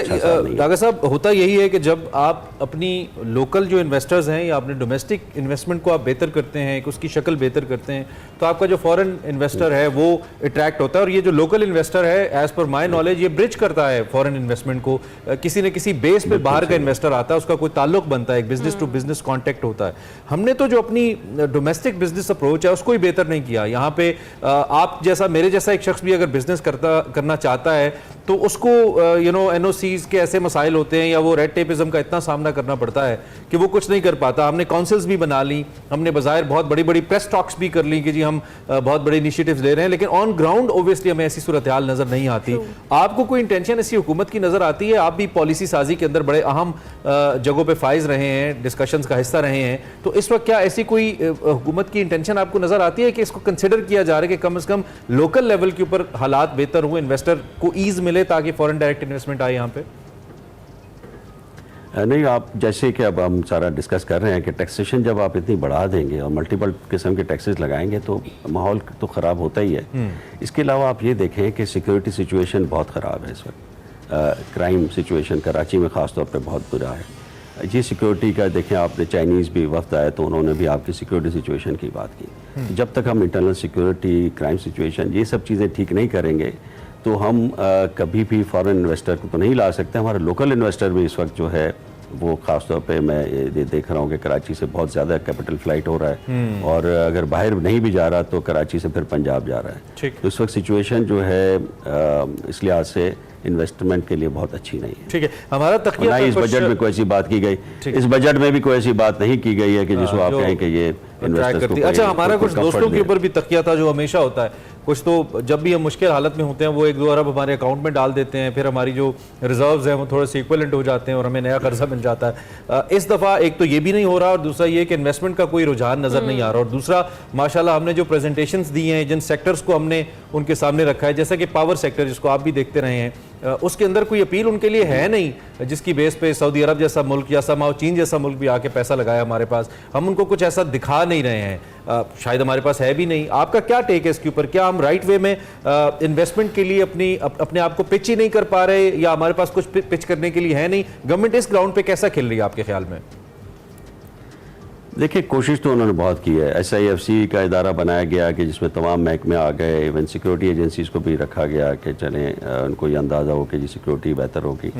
डागा साहब, होता यही है कि जब आप अपनी लोकल जो इन्वेस्टर्स हैं या अपने डोमेस्टिक इन्वेस्टमेंट को आप बेहतर करते हैं, उसकी शक्ल बेहतर करते हैं, तो आपका जो फॉरेन इन्वेस्टर है वो अट्रैक्ट होता है। और ये जो लोकल इन्वेस्टर है, एज पर माई नॉलेज, ये ब्रिज करता है फॉरेन इन्वेस्टमेंट को। किसी न किसी बेस पे बाहर का इन्वेस्टर आता है, उसका कोई ताल्लुक बनता है, एक बिजनेस टू बिजनेस कॉन्टेक्ट होता है। हमने तो जो अपनी डोमेस्टिक बिजनेस अप्रोच है उसको ही बेहतर नहीं किया। यहाँ पे आप जैसा, मेरे जैसा एक शख्स भी अगर बिजनेस करना चाहता है तो उसको NOCs के ऐसे मसाइल होते हैं या वो रेड टेपिज्म का इतना सामना करना पड़ता है कि वो कुछ नहीं कर पाता। हमने काउंसिल्स भी बना ली, हमने बाज़ाहिर बहुत बड़ी बड़ी प्रेस टॉक्स भी कर ली कि जी हम बहुत बड़े इनिशिएटिव्स ले रहे हैं, लेकिन ऑन ग्राउंड ओब्वियसली हमें ऐसी सूरत हाल नज़र नहीं आती। आपको कोई इंटेंशन ऐसी हुकूमत की नज़र आती है? आप भी पॉलिसी साजी के अंदर बड़े अहम जगहों पर फाइज रहे हैं, डिस्कशंस का हिस्सा रहे हैं, तो इस वक्त क्या ऐसी कोई हुकूमत की इंटेंशन आपको नज़र आती है कि इसको कंसिडर किया जा रहा है कि कम से कम लोकल लेवल के ऊपर हालात बेहतर हुए, इन्वेस्टर को ईज मिले ताकि फॉरेन डायरेक्ट इन्वेस्टमेंट आए यहाँ पे? नहीं, आप जैसे कि अब हम सारा डिस्कस कर रहे हैं कि टैक्सेशन जब आप इतनी बढ़ा देंगे और मल्टीपल किस्म के टैक्सेस लगाएंगे तो माहौल तो ख़राब होता ही है। इसके अलावा आप ये देखें कि सिक्योरिटी सिचुएशन बहुत ख़राब है इस वक्त। क्राइम सिचुएशन कराची में ख़ास तौर पे बहुत बुरा है। ये सिक्योरिटी का देखें, आपने चाइनीज़ भी वफ्द आए तो उन्होंने भी आपकी सिक्योरिटी सिचुएशन की बात की। जब तक हम इंटरनल सिक्योरिटी, क्राइम सिचुएशन, ये सब चीज़ें ठीक नहीं करेंगे तो हम कभी भी फॉरेन इन्वेस्टर को तो नहीं ला सकते। हमारा लोकल इन्वेस्टर भी इस वक्त जो है वो ख़ास तौर पे मैं ये देख रहा हूँ कि कराची से बहुत ज़्यादा कैपिटल फ्लाइट हो रहा है, और अगर बाहर नहीं भी जा रहा तो कराची से फिर पंजाब जा रहा है। तो इस वक्त सिचुएशन जो है इस लिहाज से इन्वेस्टमेंट के लिए बहुत अच्छी नहीं है। ठीक है, हमारा तकिया इस बजट में कोई ऐसी बात की गई, इस बजट में भी कोई ऐसी बात नहीं की गई है कि जिसको आप कहें कि ये इन्वेस्टर्स को। अच्छा, हमारा कुछ दोस्तों के ऊपर भी तकिया था जो हमेशा होता है। कुछ तो जब भी हम मुश्किल हालत में होते हैं वो 1-2 अरब हमारे अकाउंट में डाल देते हैं, फिर हमारी जो रिजर्व्स हैं वो थोड़े से इक्वलेंट हो जाते हैं और हमें नया कर्जा मिल जाता है। इस दफ़ा एक तो ये भी नहीं हो रहा और दूसरा ये कि इन्वेस्टमेंट का कोई रुझान नज़र नहीं आ रहा। और दूसरा माशाल्लाह हमने जो प्रेजेंटेशंस दी हैं, जिन सेक्टर्स को हमने उनके सामने रखा है, जैसा कि पावर सेक्टर जिसको आप भी देखते रहे हैं, उसके अंदर कोई अपील उनके लिए है नहीं जिसकी बेस पे सऊदी अरब जैसा मुल्क या समाओ चीन जैसा मुल्क भी आके पैसा लगाया हमारे पास। हम उनको कुछ ऐसा दिखा नहीं रहे हैं, शायद हमारे पास है भी नहीं। आपका क्या टेक है इसके ऊपर? क्या हम राइट वे में इन्वेस्टमेंट के लिए अपने आप को पिच ही नहीं कर पा रहे, या हमारे पास कुछ पिच करने के लिए है नहीं? गवर्नमेंट इस ग्राउंड पे कैसा खेल रही है आपके ख्याल में? देखिए, कोशिश तो उन्होंने बहुत की है। SIFC का इदारा बनाया गया कि जिसमें तमाम महकमे आ गए, इवन सिक्योरिटी एजेंसीज को भी रखा गया कि चलें उनको ये अंदाज़ा हो कि जी सिक्योरिटी बेहतर होगी।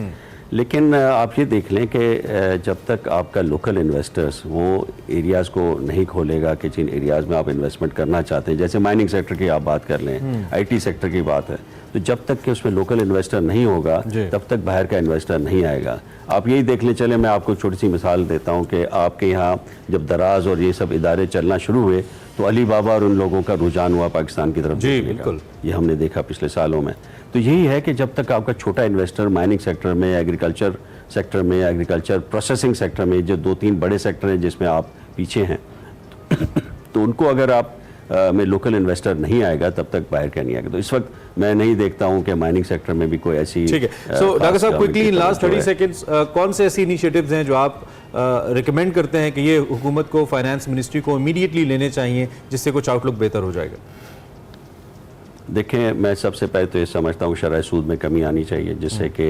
लेकिन आप ये देख लें कि जब तक आपका लोकल इन्वेस्टर्स वो एरियाज़ को नहीं खोलेगा कि जिन एरियाज़ में आप इन्वेस्टमेंट करना चाहते हैं, जैसे माइनिंग सेक्टर की आप बात कर लें, IT सेक्टर की बात है, तो जब तक कि उसमें लोकल इन्वेस्टर नहीं होगा तब तक बाहर का इन्वेस्टर नहीं आएगा। आप यही देख लें, चले मैं आपको छोटी सी मिसाल देता हूँ कि आपके यहाँ जब दराज और ये सब इदारे चलना शुरू हुए तो अली बाबा और उन लोगों का रुझान हुआ पाकिस्तान की तरफ। जी बिल्कुल, ये हमने देखा पिछले सालों में। तो यही है कि जब तक आपका छोटा इन्वेस्टर माइनिंग सेक्टर में, एग्रीकल्चर सेक्टर में, एग्रीकल्चर प्रोसेसिंग सेक्टर में, जो 2-3 बड़े सेक्टर हैं जिसमें आप पीछे हैं तो उनको अगर आप में लोकल इन्वेस्टर नहीं आएगा तब तक बाहर का नहीं आएगा। तो इस वक्त मैं नहीं देखता हूं कि माइनिंग सेक्टर में भी कोई ऐसी। ठीक है। सो डॉक्टर साहब, क्विकली इन लास्ट 30 सेकंड्स, कौन से ऐसी इनिशिएटिव्स हैं जो आप रिकमेंड करते हैं कि ये हुकूमत को, फाइनेंस मिनिस्ट्री को इमीडिएटली लेने चाहिए जिससे कुछ आउटलुक बेहतर हो जाएगा? देखें, मैं सबसे पहले तो ये समझता हूँ शरह सूद में कमी आनी चाहिए, जिससे कि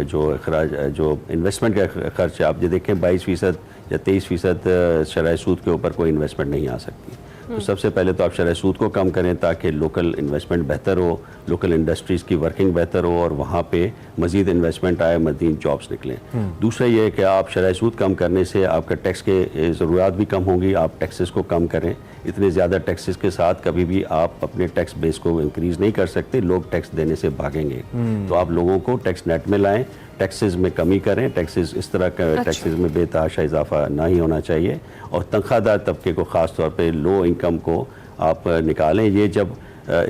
जो इन्वेस्टमेंट का खर्च है, आप ये देखें 22% या 23% शरह सूद के ऊपर कोई इन्वेस्टमेंट नहीं आ सकती। तो सबसे पहले तो आप शरह सूद को कम करें ताकि लोकल इन्वेस्टमेंट बेहतर हो, लोकल इंडस्ट्रीज़ की वर्किंग बेहतर हो और वहाँ पे मज़ीद इन्वेस्टमेंट आए, मज़ीद जॉब्स निकलें। दूसरा ये है कि आप शरह सूद कम करने से आपका टैक्स के ज़रूरत भी कम होंगी, आप टैक्सेस को कम करें। इतने ज़्यादा टैक्सेस के साथ कभी भी आप अपने टैक्स बेस को इंक्रीज़ नहीं कर सकते, लोग टैक्स देने से भागेंगे। तो आप लोगों को टैक्स नेट में लाएँ, टैक्सेस में कमी करें, टैक्सेस इस तरह का टैक्सेस में बेतहाशा इजाफा ना ही होना चाहिए और तनख्वाहदार तबके को ख़ास तौर पे लो इनकम को आप निकालें। ये जब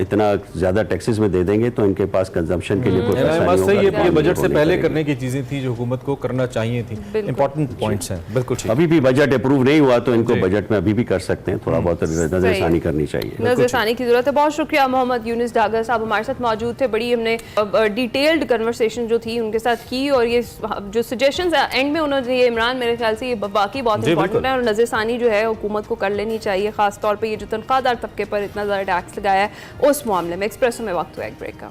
इतना ज़्यादा टैक्सेस में दे देंगे तो इनके पास कंजम्पशन के लिए कोई पैसा नहीं होगा। ये बजट से पहले करने की चीज़ें थी जो हुकूमत को करना चाहिए थी। इंपॉर्टेंट पॉइंट्स हैं, बिल्कुल ठीक। अभी भी बजट अप्रूव नहीं हुआ तो इनको बजट में अभी भी कर सकते हैं, थोड़ा बहुत नजरसानी करनी चाहिए, नजरसानी की जरूरत है। बहुत शुक्रिया मोहम्मद यूनिस डागर साहब हमारे साथ मौजूद थे। बड़ी हमने डिटेल्ड कन्वर्सेशन जो थी उनके साथ की और ये जो सजेशंस एंड में उन्होंने ये इमरान, मेरे ख्याल से ये बाकी बहुत इंपॉर्टेंट है और नजरसानी जो है हुकूमत को कर लेनी चाहिए, खासतौर पर ये जो तनख्वाहदार तबके पर इतना ज़्यादा टैक्स लगाया है उस मामले में। एक्सप्रेसो में वक्त हुआ एक ब्रेक का।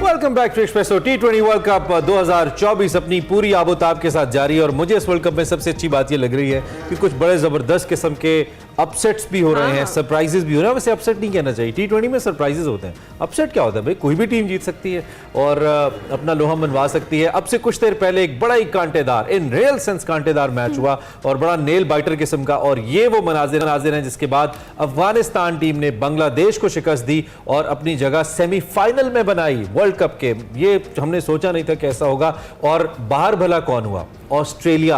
Welcome back to Expresso. T20 world cup 2024 अपनी पूरी आबोताब के साथ जारी है और मुझे इस वर्ल्ड कप में सबसे अच्छी बात ये लग रही है कि कुछ बड़े जबरदस्त किस्म के अपसेट्स भी हो रहे हैं, सरप्राइजेस भी हो रहे हैं। वैसे अपसेट नहीं कहना चाहिए, T20 में सरप्राइजेस होते हैं। अपसेट क्या होता है भाई? कोई भी टीम जीत सकती है और अपना लोहा मनवा सकती है। अब से कुछ देर पहले एक बड़ा ही कांटेदार, इन रियल सेंस कांटेदार मैच हुआ और बड़ा नेल बाइटर किस्म का, और ये वो मनाजिर हैं जिसके बाद अफगानिस्तान टीम ने बांग्लादेश को शिकस्त दी और अपनी जगह सेमीफाइनल में बनाई वर्ल्ड कप के। ये हमने सोचा नहीं था कैसा होगा और बाहर भला कौन हुआ? ऑस्ट्रेलिया।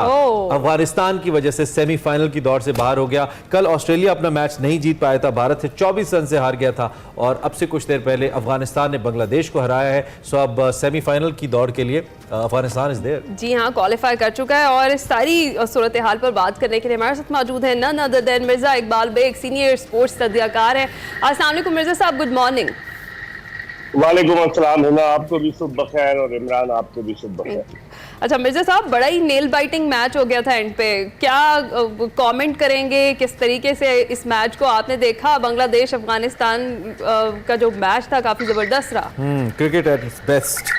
अफगानिस्तान की वजह से सेमीफाइनल की दौड़ से बाहर हो गया। कल ऑस्ट्रेलिया अपना मैच नहीं जीत पाया था, भारत से 24 रन से हार गया था और अब से कुछ देर पहले अफगानिस्तान ने बांग्लादेश को हराया है। सो अब सेमीफाइनल की दौड़ के लिए अफगानिस्तान इज देयर। जी हाँ, क्वालिफाई कर चुका है और इस सारी सूरत हाल पर बात करने के लिए हमारे साथ मौजूद है none other than Mirza Iqbal Beg, senior sports तज्जियाकार है। अस्सलाम वालेकुम मिर्जा साहब, गुड मॉर्निंग। वालेकुम अस्सलाम। हिना, आपको भी सुबह बखैर और इमरान आपको भी सुबह बखैर। अच्छा मिर्जा साहब, बड़ा ही नेल बाइटिंग मैच हो गया था एंड पे, क्या कमेंट करेंगे? किस तरीके से इस मैच को आपने देखा? बांग्लादेश अफगानिस्तान का जो मैच था काफी जबरदस्त रहा। Cricket at its best.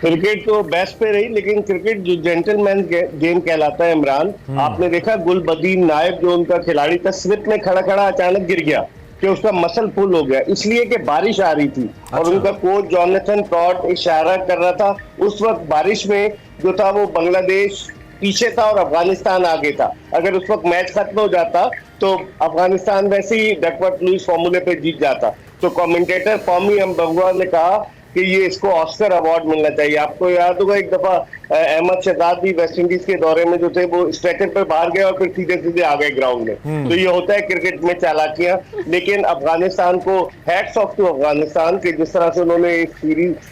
Cricket तो बेस्ट पे रही, लेकिन क्रिकेट जो जेंटलमैन गेम कहलाता है इमरान, आपने देखा गुलबदीन नायब जो उनका खिलाड़ी था, स्लिप में खड़ा खड़ा अचानक गिर गया कि उसका मसल फुल हो गया, इसलिए कि बारिश आ रही थी। और उनका कोच जॉनथन टॉड इशारा कर रहा था, उस वक्त बारिश में जो था वो बांग्लादेश पीछे था और अफगानिस्तान आगे था। अगर उस वक्त मैच खत्म हो जाता तो अफगानिस्तान वैसे ही डकवर्थ लुईस फॉर्मूले पे जीत जाता। तो कमेंटेटर फॉमी अम्बवा ने कहा कि ये इसको ऑस्कर अवार्ड मिलना चाहिए। आपको याद होगा एक दफा अहमद शहजाद भी वेस्ट इंडीज के दौरे में जो थे वो स्ट्रेचर पर बाहर गए और फिर सीधे सीधे आ गए ग्राउंड में। तो ये होता है क्रिकेट में चालाकियां। लेकिन अफगानिस्तान को हैट्स ऑफ टू अफगानिस्तान के जिस तरह से उन्होंने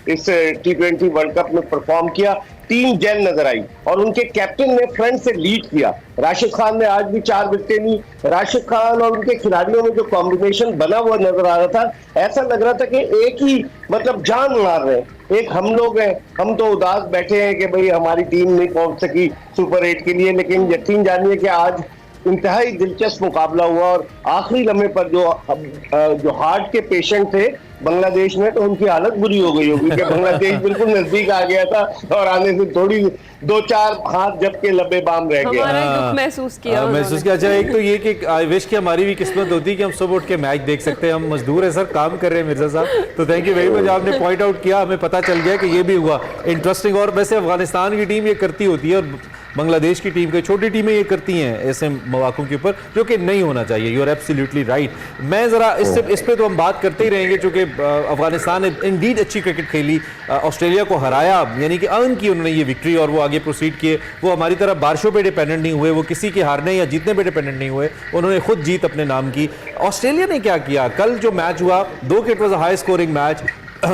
इस T20 वर्ल्ड कप में परफॉर्म किया। टीम जेल नजर आई और उनके कैप्टन ने फ्रंट से लीड किया। राशिद खान ने आज भी 4 विकेटें ली। राशिद खान और उनके खिलाड़ियों में जो कॉम्बिनेशन बना हुआ नजर आ रहा था, ऐसा लग रहा था कि एक ही मतलब जान मार रहे हैं। एक हम लोग हैं, हम तो उदास बैठे हैं कि भाई हमारी टीम नहीं पहुंच सकी सुपर 8 के लिए, लेकिन यकीन जानिए कि आज इंतहाई दिलचस्प मुकाबला हुआ और आखिरी लम्हे पर जो हार्ट के पेशेंट थे बांग्लादेश में, तो उनकी हालत बुरी हो गई होगी कि बांग्लादेश बिल्कुल नजदीक आ गया था और आने से थोड़ी 2-4 हाथ जब के लबे बाम रह गए। हमारा दुख महसूस किया महसूस किया। अच्छा, एक तो ये कि आई विश कि हमारी भी किस्मत होती कि हम सब उठ के मैच देख सकते हैं। हम मजदूर है सर, काम कर रहे हैं मिर्जा साहब, तो थैंक यू वेरी मच। आपने पॉइंट आउट किया, हमें पता चल गया कि ये भी हुआ इंटरेस्टिंग। और वैसे अफगानिस्तान की टीम ये करती होती है और बांग्लादेश की टीम, छोटी टीमें ये करती हैं ऐसे मौकों के ऊपर, जो कि नहीं होना चाहिए। You are absolutely right. मैं जरा इस पे तो हम बात करते ही रहेंगे, क्योंकि अफगानिस्तान ने इंडीड अच्छी क्रिकेट खेली, ऑस्ट्रेलिया को हराया, यानी कि अर्न की उन्होंने ये विक्ट्री और वो आगे प्रोसीड किए। वो हमारी तरह बारिशों पे डिपेंडेंट नहीं हुए, वो किसी के हारने या जीतने पे डिपेंडेंट नहीं हुए, उन्होंने खुद जीत अपने नाम की। ऑस्ट्रेलिया ने क्या किया, कल जो मैच हुआ 2 wicket was a high scoring match,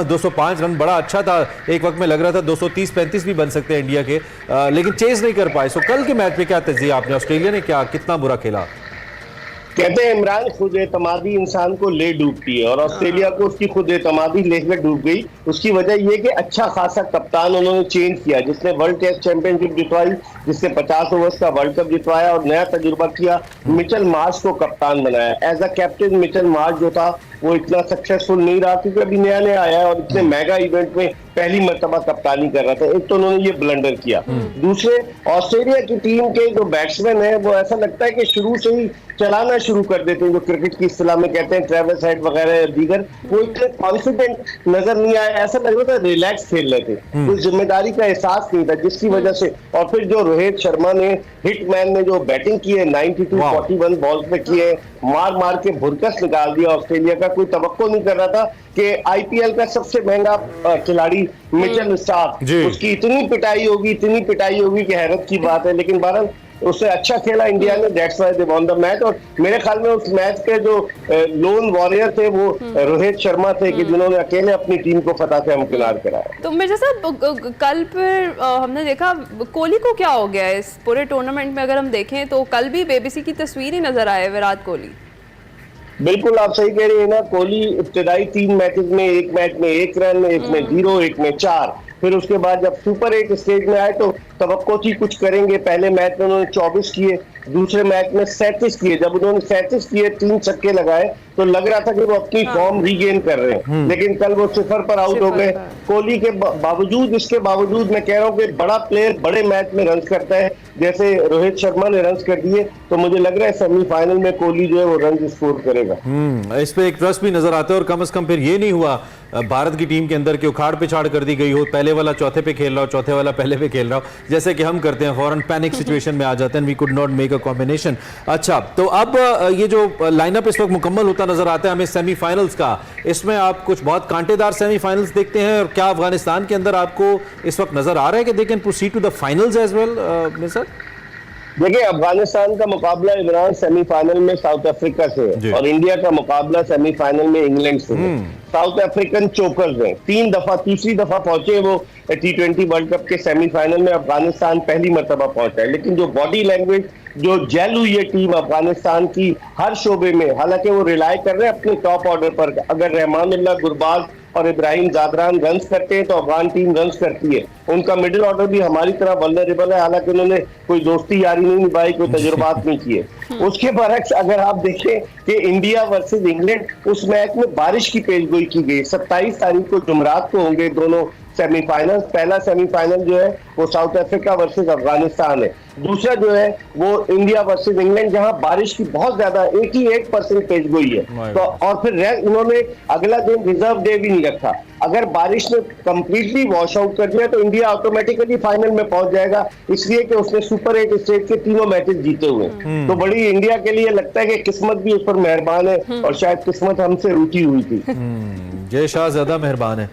205 run बड़ा अच्छा था। एक वक्त में लग रहा था 230-35 भी बन सकते हैं इंडिया के, लेकिन चेज नहीं कर पाए। सो कल के मैच पे क्या तजिया आपने, ऑस्ट्रेलिया ने क्या कितना बुरा खेला? कहते हैं इमरान, खुद एतमादी इंसान को ले डूबती है और ऑस्ट्रेलिया को उसकी खुद एतमादी लेकर डूब गई। उसकी वजह यह कि अच्छा खासा कप्तान उन्होंने चेंज किया, जिसने वर्ल्ड टेस्ट चैंपियनशिप जितवाई, जिसने 50 ओवर्स का वर्ल्ड कप जितवाया और नया तजुर्बा किया। मिचेल मार्श को कप्तान बनाया। As a captain Mitchell Marsh जो था वो इतना सक्सेसफुल नहीं रहा, क्योंकि अभी नया नया आया है और इतने मेगा इवेंट में पहली मर्तबा कप्तानी कर रहा था। एक तो उन्होंने ये ब्लंडर किया। दूसरे, ऑस्ट्रेलिया की टीम के जो बैट्समैन है वो ऐसा लगता है कि शुरू से ही चलाना शुरू कर देते हैं, जो क्रिकेट की इस्तिलाह में कहते हैं ट्रेविस हेड वगैरह दीगर। वो इतने कॉन्फिडेंट नजर नहीं आए, ऐसा लग रहा था रिलैक्स खेल रहे थे, कोई जिम्मेदारी का एहसास नहीं था, जिसकी वजह से। और फिर जो रोहित शर्मा ने, हिटमैन ने जो बैटिंग की है 92-41 बॉल पे की है, मार मार के भुरकस निकाल दिया ऑस्ट्रेलिया का। कोई तवक्को नहीं कर रहा था कि आईपीएल का सबसे महंगा खिलाड़ी मिचेल स्टार्क, उसकी इतनी पिटाई होगी कि हैरत की बात है। लेकिन बहरहाल उससे अच्छा खेला इंडिया ने, that's why they won the match. और मेरे ख्याल में उस मैच के जो लोन वॉरियर थे वो रोहित शर्मा थे, कि जिन्होंने अकेले अपनी टीम को फतह से हमकिनार कराया। तो मिर्जा साहब, कल फिर हमने देखा कोहली को क्या हो गया इस पूरे टूर्नामेंट में। अगर हम देखें तो कल भी बेबसी की तस्वीर ही नजर आए विराट कोहली। बिल्कुल आप सही कह रहे हैं ना। कोहली इब्तिदाई 3 मैचेस में, एक मैच में 1 रन, एक में 0, एक में 4, फिर उसके बाद जब सुपर 8 स्टेज में आए तो तवक्को थी कुछ करेंगे। पहले मैच में उन्होंने 24 किए, दूसरे मैच में 37 किए। जब उन्होंने 37 किए, 3 छक्के लगाए, तो लग रहा था कि वो अपनी फॉर्म रीगेन कर रहे हैं। लेकिन कल वो 0 पर आउट हो गए। कोहली के बावजूद, इसके बावजूद मैं कह रहा हूँ कि बड़ा प्लेयर बड़े मैच में रन करता है। जैसे रोहित शर्मा ने रन कर दिए, तो मुझे लग रहा है सेमीफाइनल में कोहली जो है वो रन स्कोर करेगा। इस पे एक ट्रस्ट भी नजर आता है। और कम से कम फिर ये नहीं हुआ भारत की टीम के अंदर कि उखाड़ पिछाड़ कर दी गई हो, पहले वाला चौथे पे खेल रहा हो, चौथे वाला पहले पे खेल रहा हो, जैसे कि हम करते हैं। फौरन पैनिक सिचुएशन में आ जाते हैं, we could not make a combination. अच्छा, तो अब ये जो लाइनअप इस वक्त मुकम्मल होता नजर आता है हमें सेमीफाइनल्स का, इसमें आप कुछ बहुत कांटेदार सेमीफाइनल्स देखते हैं। और क्या अफगानिस्तान के अंदर आपको इस वक्त नजर आ रहा है कि they can proceed to the finals as well? Sir देखिए, अफगानिस्तान का मुकाबला इमरान सेमीफाइनल में साउथ अफ्रीका से है और इंडिया का मुकाबला सेमीफाइनल में इंग्लैंड से है। साउथ अफ्रीकन चोकर्स हैं, 3 दफा, तीसरी दफा पहुंचे वो T20 वर्ल्ड कप के सेमीफाइनल में। अफगानिस्तान पहली मर्तबा पहुंचा है। लेकिन जो बॉडी लैंग्वेज, जो जेल हुई है टीम अफगानिस्तान की हर शोबे में, हालांकि वो रिलाई कर रहे हैं अपने टॉप ऑर्डर पर। अगर रहमानुल्लाह, गुरबाज और इब्राहिम जादरान रन्स करते हैं तो अफगान टीम रन्स करती है। उनका मिडिल ऑर्डर भी हमारी तरह वल्नरेबल है, हालांकि उन्होंने कोई दोस्ती यारी नहीं निभाई, कोई तजुर्बात नहीं किए। उसके बरक्स अगर आप देखें कि इंडिया वर्सेस इंग्लैंड, उस मैच में बारिश की पेशगोई की गई। 27 तारीख को जुमरात को होंगे दोनों सेमीफाइनल। पहला सेमीफाइनल जो है वो साउथ अफ्रीका वर्सेस अफगानिस्तान है। दूसरा जो है वो इंडिया वर्सेस इंग्लैंड, जहां बारिश की बहुत ज्यादा 88% तेज गोई है। तो और फिर इन्होंने अगला दिन रिजर्व डे भी नहीं रखा। अगर बारिश ने कंप्लीटली वॉश आउट कर दिया तो इंडिया ऑटोमेटिकली फाइनल में पहुंच जाएगा, इसलिए कि उसने सुपर 8 स्टेज के तीनों मैचेस जीते हुए। तो बड़ी इंडिया के लिए लगता है कि किस्मत भी उस पर मेहरबान है, और शायद किस्मत हमसे रूठी हुई थी। जय शाह ज्यादा मेहरबान है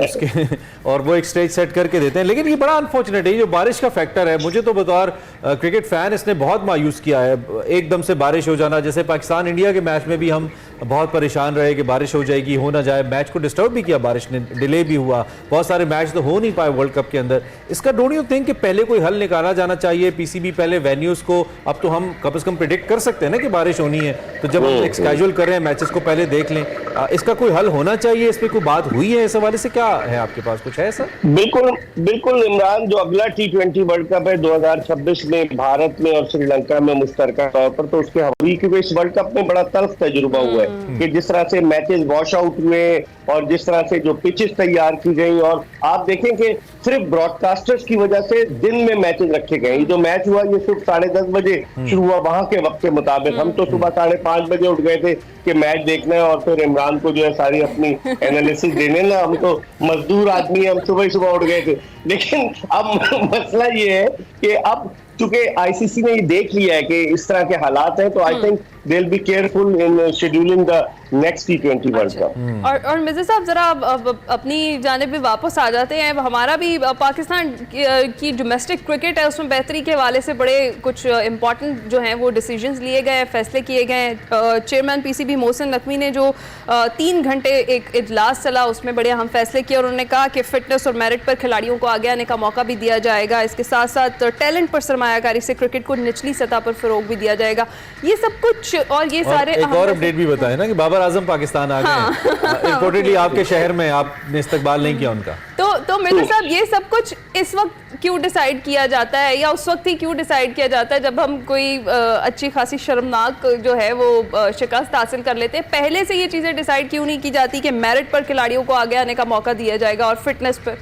उसके, और वो एक स्टेज सेट करके देते हैं। लेकिन ये बड़ा अनफॉर्चुनेट है, ये जो बारिश का फैक्टर है, मुझे तो बतौर क्रिकेट फैन इसने बहुत मायूस किया है। एकदम से बारिश हो जाना, जैसे पाकिस्तान इंडिया के मैच में भी हम बहुत परेशान रहे कि बारिश हो जाएगी, हो ना जाए। मैच को डिस्टर्ब भी किया बारिश ने, डिले भी हुआ, बहुत सारे मैच तो हो नहीं पाए वर्ल्ड कप के अंदर। इसका डोंट यू थिंक कि पहले कोई हल निकाला जाना चाहिए? पीसीबी पहले वेन्यूज को, अब तो हम कम से कम प्रिडिक्ट कर सकते हैं ना कि बारिश होनी है, तो जब हम एक स्केड्यूल कर रहे हैं मैचेस को पहले देख लें। इसका कोई हल होना चाहिए, इस पर कोई बात हुई है? इस हवाले से क्या है आपके पास, कुछ है सर? बिल्कुल बिल्कुल इमरान, जो अगला T20 वर्ल्ड कप है 2026 में भारत में और श्रीलंका में मुश्तरका तौर पर, तो उसके हवाले, क्योंकि इस वर्ल्ड कप में बड़ा तल्ख तजुर्बा हुआ है कि जिस तरह से मैचेस वॉश आउट हुए और जिस तरह से जो पिचेस तैयार की गई, और आप देखें कि सिर्फ ब्रॉडकास्टर्स की वजह से दिन में मैचेस रखे गए। ये जो मैच हुआ ये सिर्फ 10:30 बजे शुरू हुआ वहां के वक्त के मुताबिक। हम तो सुबह 5:30 बजे उठ गए थे कि मैच देखना है, और फिर इमरान को जो है सारी अपनी एनालिसिस देने ना, हम तो मजदूर आदमी, हम सुबह सुबह उठ गए थे। लेकिन अब मसला ये है कि अब चूंकि आईसीसी ने ये देख लिया है कि इस तरह के हालात हैं, तो I think they will be careful in scheduling the next T20 world cup. और मिर्जा साहब जरा अपनी जानिब में वापस आ जाते हैं। हमारा भी पाकिस्तान की डोमेस्टिक क्रिकेट है, उसमें बेहतरी के हवाले से बड़े कुछ इंपॉर्टेंट जो हैं वो डिसीजंस लिए गए, फैसले किए गए। चेयरमैन पीसीबी मोहसिन नकवी ने जो 3 घंटे एक इजलास चला, उसमें बड़े अहम फैसले किए, और उन्होंने कहा कि फिटनेस और मेरिट पर खिलाड़ियों को आगे आने का मौका भी दिया जाएगा। इसके साथ साथ टैलेंट पर सरमायाकारी से क्रिकेट को निचली सतह पर फरोग भी दिया जाएगा। ये सब कुछ और ये सारे एक और अपडेट भी बताए ना कि बाबर आजम पाकिस्तान आ गए हैं। इम्पोर्टेंटली आपके शहर में आपने इस्तकबाल नहीं किया उनका। तो मिर्जा साहब, ये सब कुछ इस वक्त क्यों डिसाइड किया जाता है, या उस वक्त ही क्यों डिसाइड किया जाता है जब हम कोई अच्छी खासी शर्मनाक जो है वो शिकस्त हासिल कर लेते हैं? पहले से ये चीजें डिसाइड क्यों नहीं की जाती कि मेरिट पर खिलाड़ियों को आगे आने का मौका दिया जाएगा और फिटनेस पर?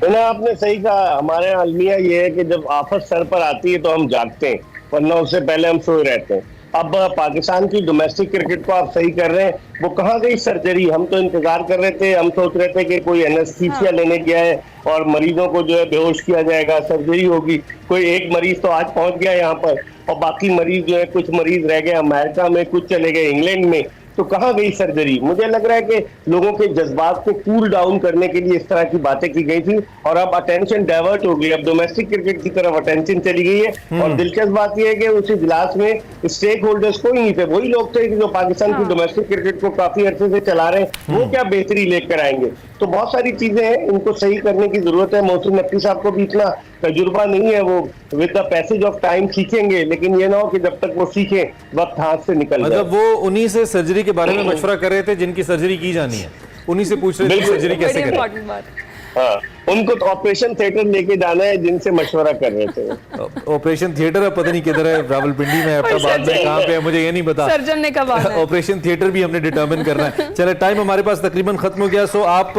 ना, आपने सही कहा। हमारे यहाँ अलमिया ये है कि जब आफत सर पर आती है तो हम जागते हैं, वरना उससे पहले हम सोए रहते हैं। अब पाकिस्तान की डोमेस्टिक क्रिकेट को आप सही कर रहे हैं, वो कहाँ गई सर्जरी? हम तो इंतजार कर रहे थे, हम सोच रहे थे कि कोई एनेस्थीसिया लेने गया है और मरीजों को जो है बेहोश किया जाएगा, सर्जरी होगी। कोई एक मरीज तो आज पहुंच गया यहाँ पर, और बाकी मरीज जो है, कुछ मरीज रह गए अमेरिका में, कुछ चले गए इंग्लैंड में। तो कहाँ गई सर्जरी? मुझे लग रहा है कि लोगों के जज्बात को कूल डाउन करने के लिए इस तरह की बातें की गई थी, और अब अटेंशन डाइवर्ट हो गई। अब डोमेस्टिक क्रिकेट की तरफ अटेंशन चली गई है। और दिलचस्प बात यह है कि उस इजलास में स्टेक होल्डर्स कोई नहीं थे, वही लोग थे जो पाकिस्तान की डोमेस्टिक क्रिकेट को काफी अरसे से चला रहे हैं। वो क्या बेहतरी लेकर आएंगे? तो बहुत सारी चीजें हैं, इनको सही करने की जरूरत है। मोहसिन नकवी साहब को भी इतना तजुर्बा नहीं है, वो with the passage of time सीखेंगे, लेकिन ये ना हो कि जब तक वो सीखे वक्त हाथ से निकल जाए। मतलब वो उन्हीं से सर्जरी के बारे में मशवरा कर रहे थे जिनकी सर्जरी की जानी है, उन्हीं से पूछ रहे थे सर्जरी कैसे करें। हाँ, उनको तो ऑपरेशन थिएटर लेके जाना है जिनसे मशवरा कर रहे थे। ऑपरेशन थिएटर अब पता नहीं किधर है, रावलपिंडी में, अहमदाबाद में, कहाँ पे है मुझे ये नहीं पता। सर्जन ने कब आना है? ऑपरेशन थिएटर भी हमने डिटरमिन करना है। चले, टाइम हमारे पास तकरीबन खत्म हो गया। सो आप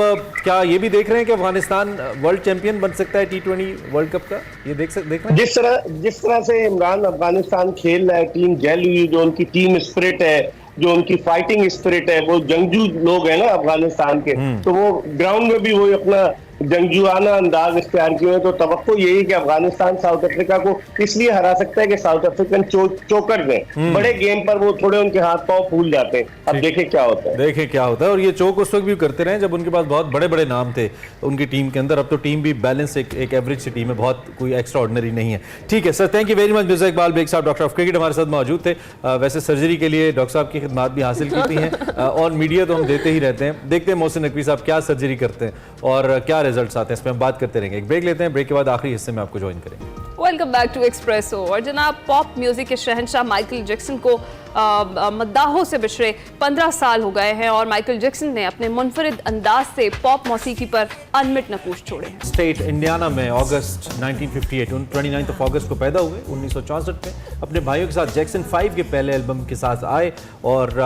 क्या ये भी देख रहे हैं कि अफगानिस्तान वर्ल्ड चैंपियन बन सकता है T20 वर्ल्ड कप का? ये देख रहे हैं जिस तरह से इमरान अफगानिस्तान खेल रहा है, टीम जेल हुई, जो उनकी टीम स्पिरिट है, जो उनकी फाइटिंग स्पिरिट है, वो जंगजू लोग हैं ना अफगानिस्तान के, तो वो ग्राउंड में भी वही अपना जंगजुआना अंदाज इख्तियार किए हैं। तो तवक्को यही कि अफगानिस्तान साउथ अफ्रीका को इसलिए हरा सकता है कि साउथ अफ्रीकन चोकर हैं, बड़े गेम पर वो थोड़े उनके हाथ पांव फूल जाते हैं। अब देखें क्या होता है। और ये चोक उस वक्त भी करते रहे जब उनके पास बहुत बड़े बड़े नाम थे उनकी टीम के अंदर। अब तो टीम भी बैलेंस एक एवरेज सी टीम है, बहुत कोई एक्स्ट्रा ऑर्डिनरी नहीं है। ठीक है sir, thank you very much. Mirza Iqbal Baig साहब, डॉक्टर ऑफ क्रिकेट, हमारे साथ मौजूद थे। वैसे सर्जरी के लिए डॉक्टर साहब की खिदमात भी हासिल की हैं, और मीडिया तो हम देते ही रहते हैं। देखते हैं मोहसिन नकवी साहब क्या सर्जरी करते हैं और क्या रिजल्ट आते हैं, इस पर हम बात करते रहेंगे। एक ब्रेक लेते हैं, ब्रेक के बाद आखिरी हिस्से में आपको ज्वाइन करेंगे। Welcome back to Expresso. और जनाब, पॉप म्यूजिक के शहंशाह माइकल जैक्सन को मद्दाहों से बिछड़े 15 साल हो गए हैं, और माइकल जैक्सन ने अपने मुनफरिद अंदाज से पॉप मौसीकी पर अनमिट नकूश छोड़े हैं। स्टेट इंडियाना में अगस्त 1958 29 अगस्त को पैदा हुए। 1964 में अपने भाइयों के साथ जैक्सन 5 के पहले एल्बम के साथ आए और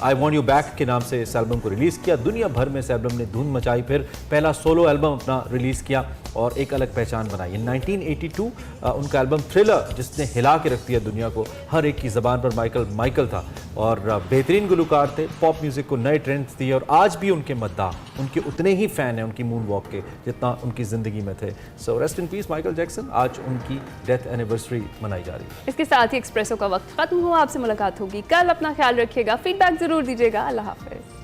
आई वॉन्ट यू बैक के नाम से इस एल्बम को रिलीज़ किया। दुनिया भर में इस एल्बम ने धूम मचाई। फिर पहला सोलो एल्बम अपना रिलीज़ किया और एक अलग पहचान बनाई है। 1982 उनका एल्बम थ्रिलर जिसने हिला के रख दिया दुनिया को, हर एक की ज़बान पर माइकल था और बेहतरीन गुलकार थे, पॉप म्यूज़िक को नए ट्रेंड्स दिए और आज भी उनके मद्दाह, उनके उतने ही फ़ैन हैं उनकी मून वॉक के जितना उनकी ज़िंदगी में थे। So rest in peace Michael Jackson. आज उनकी डेथ एनिवर्सरी मनाई जा रही है। इसके साथ ही एक्सप्रेसो का वक्त खत्म हुआ। आपसे मुलाकात होगी कल। अपना ख्याल रखिएगा, फीडबैक जरूर दीजिएगा। अल्लाह हाफिज।